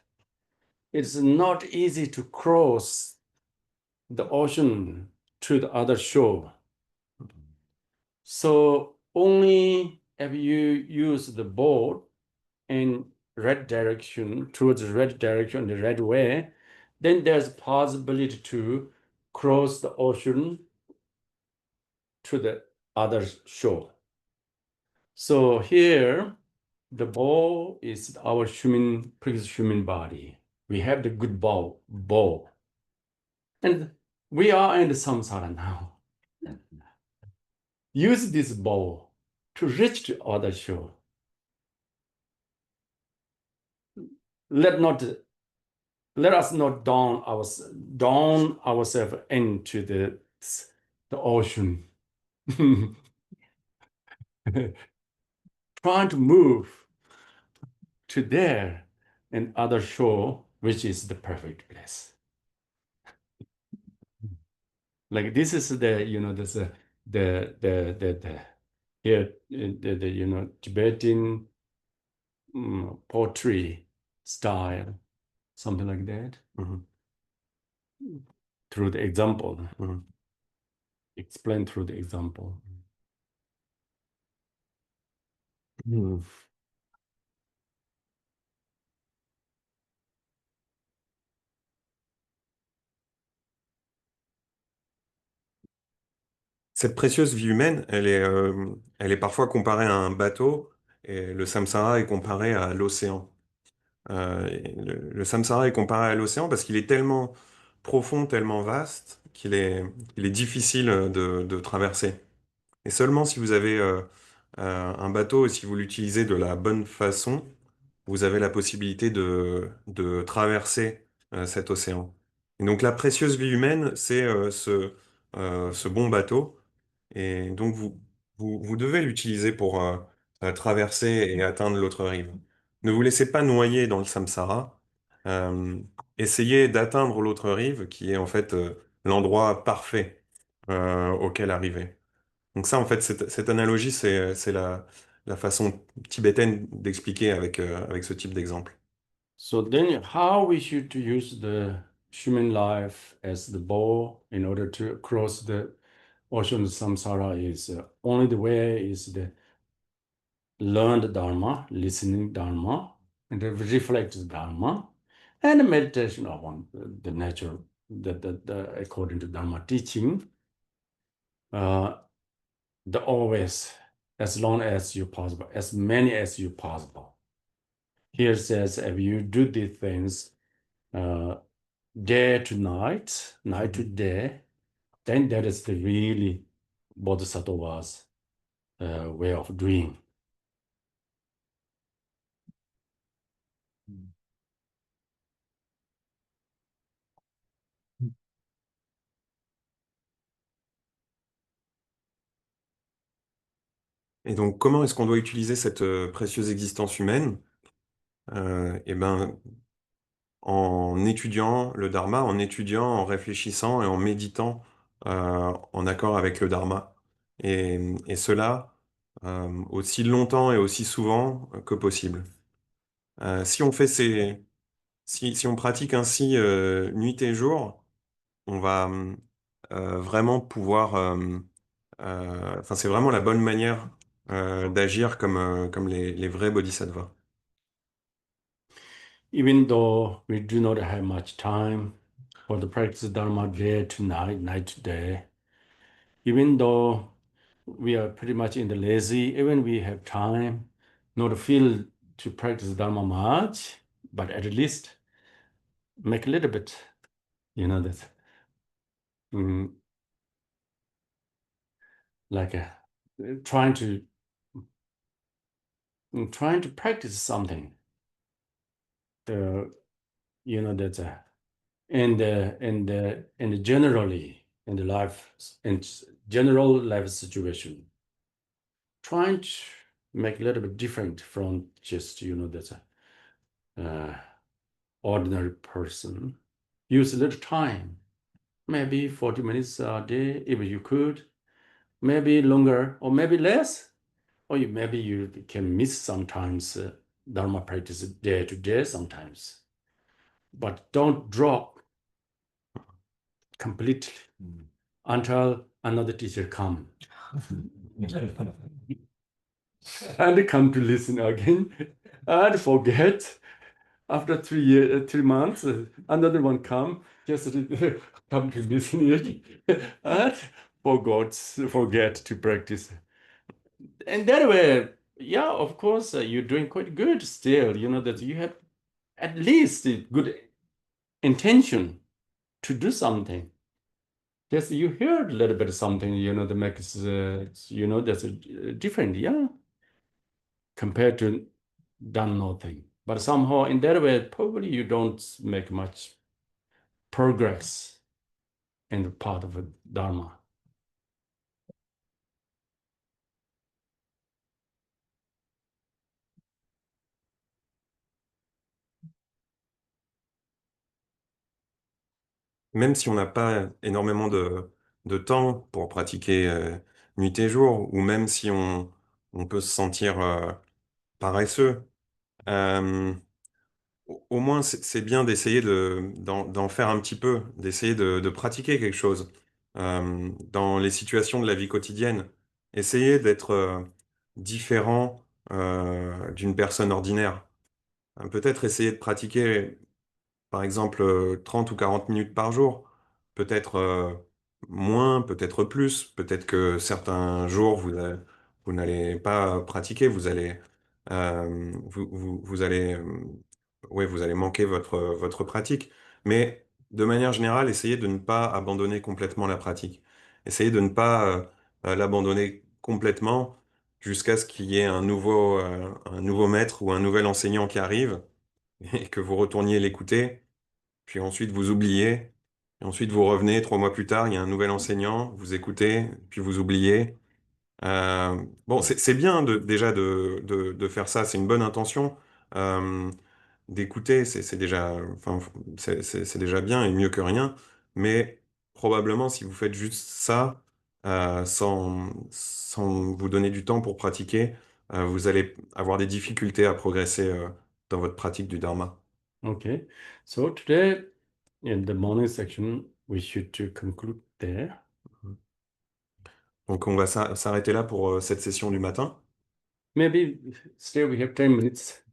It's not easy to cross the ocean to the other shore. So only if you use the boat in red direction, towards the red direction, the red way, then there's possibility to cross the ocean to the other shore. So here, the bow is our human, previous human body. We have the good bow. And we are in the samsara now. Use this bow to reach the other shore. Let us not down ourselves into the ocean. Trying to move to there and other shore, which is the perfect place. Like this is the this the here the Tibetan poetry style, something like that. Mhm. Through the example, Mhm. explain through the example. Mhm. Cette précieuse vie humaine, elle est parfois comparée à un bateau, et le samsara est comparé à l'océan. Et le samsara est comparé à l'océan parce qu'il est tellement profond, tellement vaste, il est difficile de traverser. Et seulement si vous avez un bateau et si vous l'utilisez de la bonne façon, vous avez la possibilité de traverser cet océan. Et donc la précieuse vie humaine, c'est ce bon bateau. Et donc vous devez l'utiliser pour traverser et atteindre l'autre rive. Ne vous laissez pas noyer dans le samsara. Euh, Essayez d'atteindre l'autre rive, qui est en fait l'endroit parfait auquel arriver. Donc ça, en fait, cette analogie, c'est la façon tibétaine d'expliquer avec ce type d'exemple. So then how we should use the human life as the bow in order to cross the ocean of samsara is only the way is the learned dharma, listening dharma, and the reflect dharma, and the meditation upon the nature, according to dharma teaching, the always, as long as you possible, as many as you possible. Here says, if you do these things day to night, night to day, then that is the really bodhisattvas way of doing. Et donc, comment est-ce qu'on doit utiliser cette précieuse existence humaine? Eh ben, en étudiant le dharma, en étudiant, en réfléchissant et en méditant en accord avec le dharma. Et cela aussi longtemps et aussi souvent que possible. Si on fait si on pratique ainsi nuit et jour, on va vraiment pouvoir. Enfin, c'est vraiment la bonne manière d'agir comme les vrais bodhisattvas. Even though we do not have much time for the practice of dharma day to night, night to day, even though we are pretty much in the lazy, even we have time, not feel to practice dharma much, but at least make a little bit, that like trying to practice something. That and generally in the life, in general life situation, trying to make a little bit different from just that ordinary person. Use a little time, maybe 40 minutes a day if you could, maybe longer or maybe less, or maybe you can miss sometimes Dharma practice day to day sometimes, but don't drop completely until another teacher come and come to listen again and forget. After 3 months, another one come, just come to listen it and forget to practice. And that way, yeah, of course, you're doing quite good still, that you have at least a good intention to do something. Yes, you heard a little bit of something, that makes, that's different, yeah, compared to done nothing. But somehow in that way, probably you don't make much progress in the part of a Dharma. Même si on n'a pas énormément de temps pour pratiquer nuit et jour, ou même si on peut se sentir paresseux, euh, au moins c'est bien d'essayer d'en faire un petit peu, d'essayer de pratiquer quelque chose dans les situations de la vie quotidienne. Essayer d'être différent d'une personne ordinaire. Peut-être essayer de pratiquer par exemple 30 ou 40 minutes par jour, peut-être moins, peut-être plus, peut-être que certains jours vous n'allez pas pratiquer, vous allez ouais, vous allez manquer votre pratique, mais de manière générale, essayez de ne pas abandonner complètement la pratique. Essayez de ne pas l'abandonner complètement jusqu'à ce qu'il y ait un nouveau maître ou un nouvel enseignant qui arrive et que vous retourniez l'écouter, puis ensuite vous oubliez, et ensuite vous revenez 3 mois plus tard, il y a un nouvel enseignant, vous écoutez, puis vous oubliez. Bon, c'est bien déjà de faire ça, c'est une bonne intention. Euh, D'écouter, c'est déjà, enfin, c'est déjà bien et mieux que rien, mais probablement si vous faites juste ça, sans vous donner du temps pour pratiquer, vous allez avoir des difficultés à progresser dans votre pratique du Dharma. Okay, so today in the morning section, we should to conclude there. Donc on va s'arrêter là pour cette session du matin. Maybe still we have 10 minutes.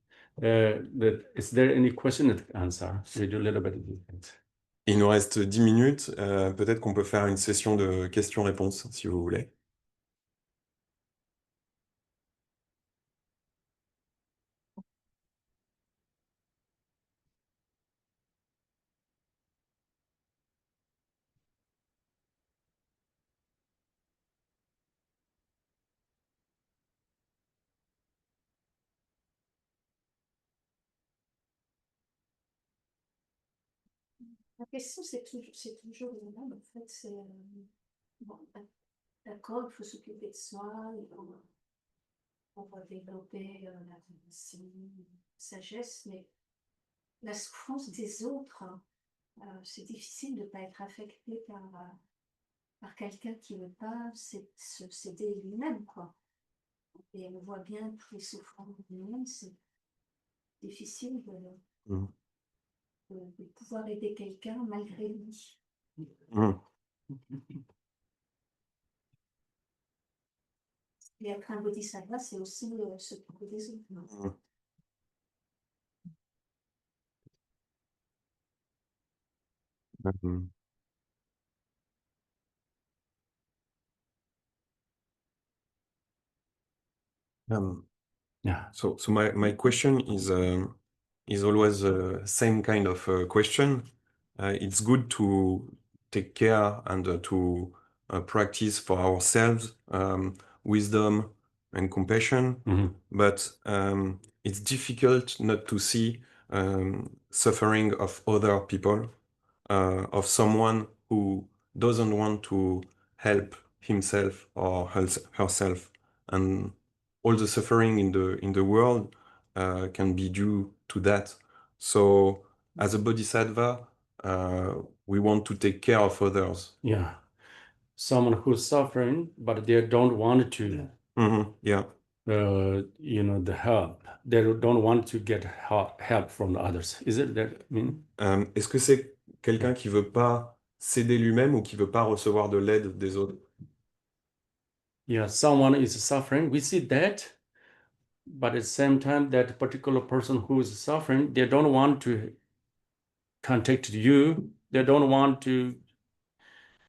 Is there any question and answer? We do a little bit of this. Il nous reste 10 minutes. Peut-être qu'on peut faire une session de questions-réponses, si vous voulez. La question, c'est toujours la même, en fait. C'est, bon, d'accord, il faut s'occuper de soi, on va développer la compassion, la sagesse, mais la souffrance des autres, c'est difficile de ne pas être affecté par quelqu'un qui ne veut pas se céder lui-même, quoi. Et on voit bien que les souffrances de lui-même, c'est difficile Mm. de pouvoir aider quelqu'un malgré lui. Mm. Et être un bodhisattva, c'est aussi s'occuper des autres. Mm. Mm. Yeah. So my question is is always the same kind of question. It's good to take care and to practice for ourselves wisdom and compassion, but it's difficult not to see suffering of other people, of someone who doesn't want to help himself or herself, and all the suffering in the world can be due to that. So as a bodhisattva, we want to take care of others. Yeah. Someone who's suffering, but they don't want to, Yeah. The help. They don't want to get help from the others. Is it that mean? Est-ce que c'est quelqu'un qui veut pas s'aider lui-même ou qui veut pas recevoir de l'aide des autres? Yeah, someone is suffering. We see that, but at the same time, that particular person who is suffering, they don't want to contact you. They don't want to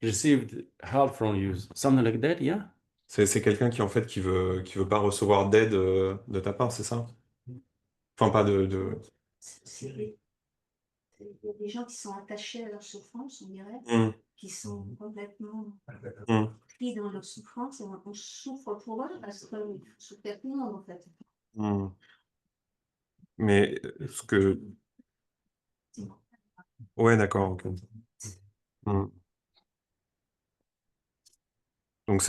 receive help from you. Something like that, yeah? C'est quelqu'un qui en fait qui veut pas recevoir d'aide de ta part, c'est ça? Enfin pas de... Il y a des gens qui sont attachés à leur souffrance, on dirait, qui sont complètement pris dans leur souffrance et on souffre pour eux parce qu'on souffre tout le monde en fait. Mais ce que... Ouais, d'accord. Ok. Donc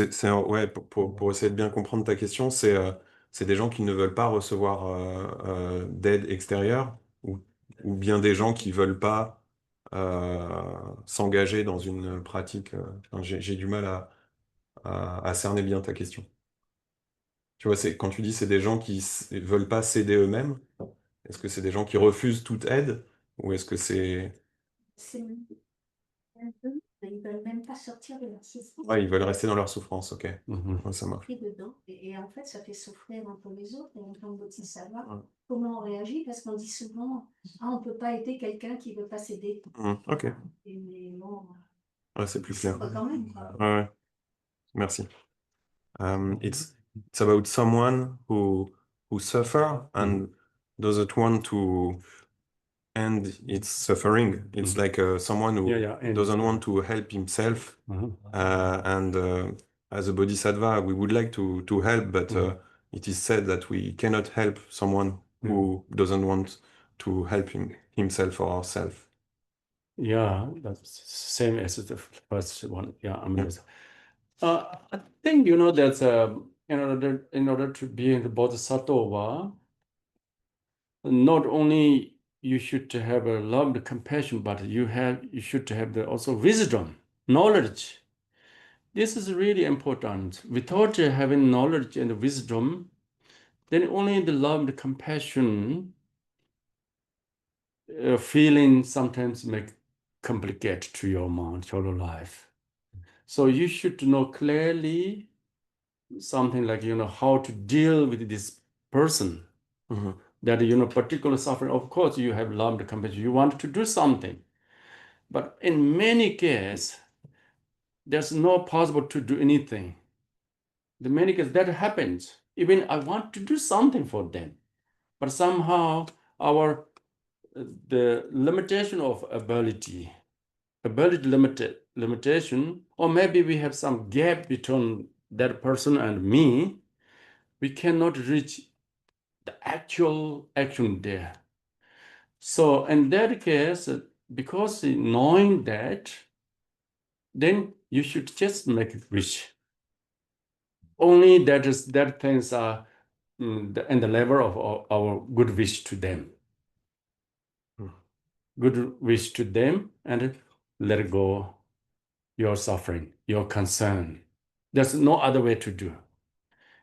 ouais, pour essayer de bien comprendre ta question, c'est des gens qui ne veulent pas recevoir d'aide extérieure ou bien des gens qui veulent pas s'engager dans une pratique. Enfin, j'ai du mal à cerner bien ta question. Tu vois, quand tu dis c'est des gens qui veulent pas s'aider eux-mêmes, est-ce que c'est des gens qui refusent toute aide ou est-ce que c'est... Ils veulent même pas sortir de leur souffrance. Ouais, ils veulent rester dans leur souffrance, ok. Ouais, ça marche. Pris dedans. Et en fait, ça fait souffrir un peu les autres. Et en tant que bodhisattva, comment on réagit? Parce qu'on dit souvent, on ne peut pas aider quelqu'un qui ne veut pas s'aider. Ok. Mais bon, Ouais, c'est plus clair. quand même, quoi. Ouais. Merci. It's about someone who suffer and doesn't want to end its suffering. It's like someone who doesn't want to help himself. And as a bodhisattva, we would like to help, but it is said that we cannot help someone who doesn't want to help himself or herself. Yeah, that's same as the first one. Yeah, I mean, I think that's in order to be in the bodhisattva, not only you should have a love and compassion, but you should have also wisdom, knowledge. This is really important. Without having knowledge and wisdom, then only the love and compassion feeling sometimes make complicate to your mind, your life. So you should know clearly something like, how to deal with this person that, particular suffering. Of course, you have love and compassion. You want to do something. But in many cases, there's no possible to do anything. In many cases, that happens. Even I want to do something for them. But somehow the limitation of ability limitation, or maybe we have some gap between that person and me, we cannot reach the actual action there. So in that case, because knowing that, then you should just make it wish. Only that things are in the level of our good wish to them. Good wish to them and let go your suffering, your concern. There's no other way to do.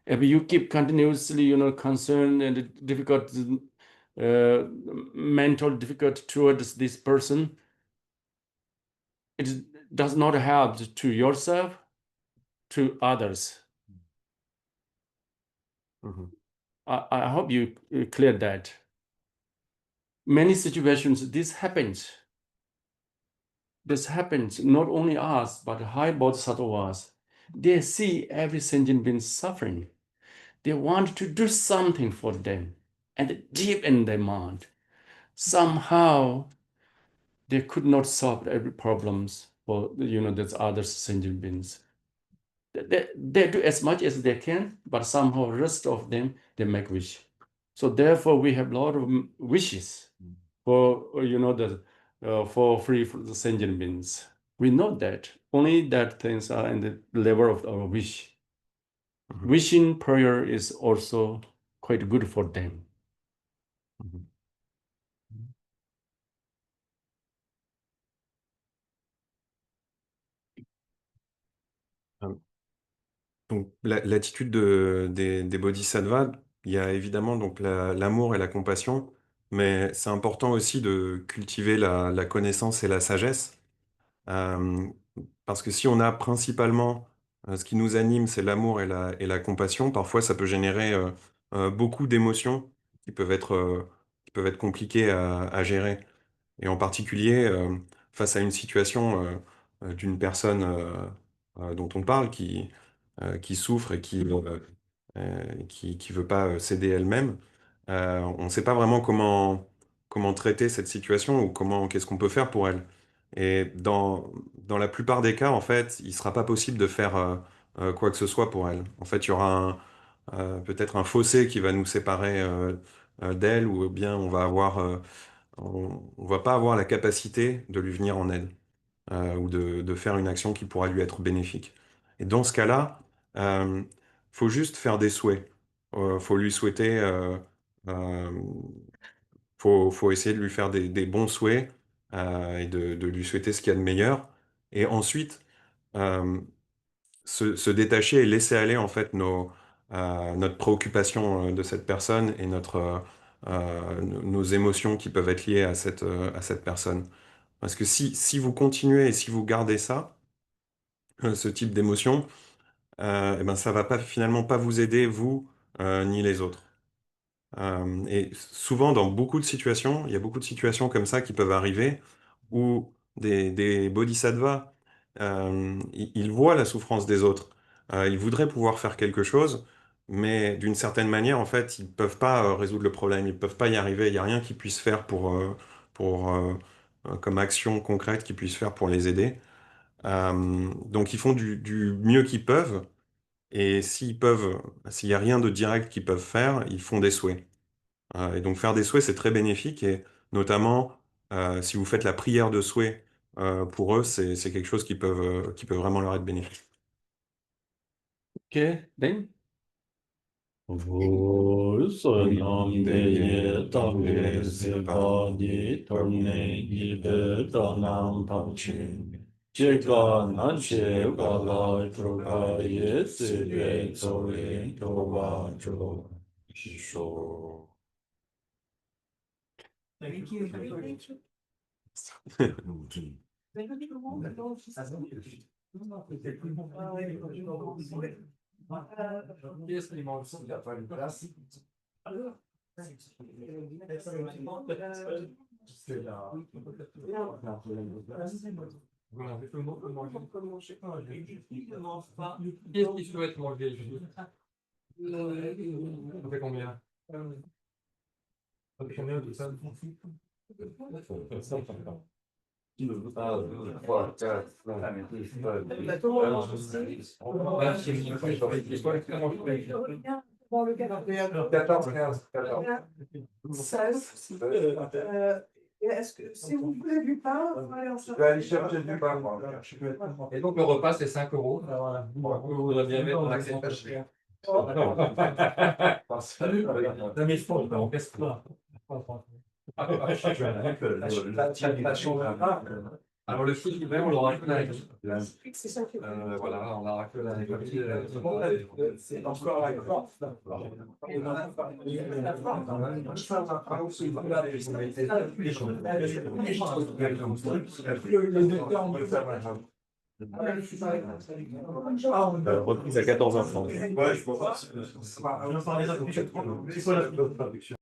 If you keep continuously, concerned and difficult, mental difficult towards this person, it does not help to yourself, to others. I hope you clear that. Many situations, this happens. This happens not only us, but high bodhisattvas. They see every sentient being suffering. They want to do something for them, and deep in their mind, somehow they could not solve every problems for there's other sentient beings. They do as much as they can, but somehow rest of them they make wish. So therefore we have a lot of wishes for for free for the sentient beings. We know that only that things are in the level of our wish. Wishing prayer is also quite good for them. Donc, l'attitude des bodhisattvas, il y a évidemment donc l'amour et la compassion, mais c'est important aussi de cultiver la connaissance et la sagesse. Euh, Parce que si on a principalement ce qui nous anime, c'est l'amour et la compassion, parfois ça peut générer beaucoup d'émotions qui peuvent être compliquées à gérer. Et en particulier, face à une situation d'une personne dont on parle qui souffre et qui veut pas céder elle-même, on ne sait pas vraiment comment traiter cette situation ou qu'est-ce qu'on peut faire pour elle. Et dans la plupart des cas, en fait, il ne sera pas possible de faire quoi que ce soit pour elle. En fait, il y aura peut-être un fossé qui va nous séparer d'elle, ou bien on va pas avoir la capacité de lui venir en aide ou de faire une action qui pourra lui être bénéfique. Et dans ce cas-là, faut juste faire des souhaits. Faut lui souhaiter, euh, faut essayer de lui faire des bons souhaits et de lui souhaiter ce qu'il y a de meilleur. Et ensuite, euh, se détacher et laisser aller en fait notre préoccupation de cette personne et nos émotions qui peuvent être liées à cette personne. Parce que si vous continuez et si vous gardez ça, ce type d'émotion, eh ben, ça va pas, finalement pas vous aider, vous, ni les autres. Et souvent, dans beaucoup de situations, il y a beaucoup de situations comme ça qui peuvent arriver où des bodhisattvas, ils voient la souffrance des autres. Ils voudraient pouvoir faire quelque chose, mais d'une certaine manière, en fait, ils peuvent pas résoudre le problème, ils peuvent pas y arriver. Il n'y a rien qu'ils puissent faire comme action concrète qu'ils puissent faire pour les aider. Donc, ils font du mieux qu'ils peuvent, et s'il n'y a rien de direct qu'ils peuvent faire, ils font des souhaits. Et donc faire des souhaits, c'est très bénéfique, et notamment si vous faites la prière de souhait pour eux, c'est quelque chose qui peut vraiment leur être bénéfique. Okay, then. Vu sonam deye tambe sepadi torne gibe tanam pamchi. Cheka nanche gala trokaye sebe tsore toba cho. Shisho. Thank you. Qu'est-ce qui souhaite manger? Ça fait combien? Ça fait combien de ça? Dans le canapé. 14, 15, 14. 16. Est-ce que si vous voulez du pain, vous allez en chercher. Je vais aller chercher du pain. Et donc le repas c'est 5 euros. Vous voudrez bien mettre dans l'acceptation. Salut. Non mais je pense qu'on casse pas. Alors le fil on l'aura que la voilà, on l'aura que la c'est encore la force. Reprise à 14h30. Ouais, je vois pas. C'est quoi la traduction?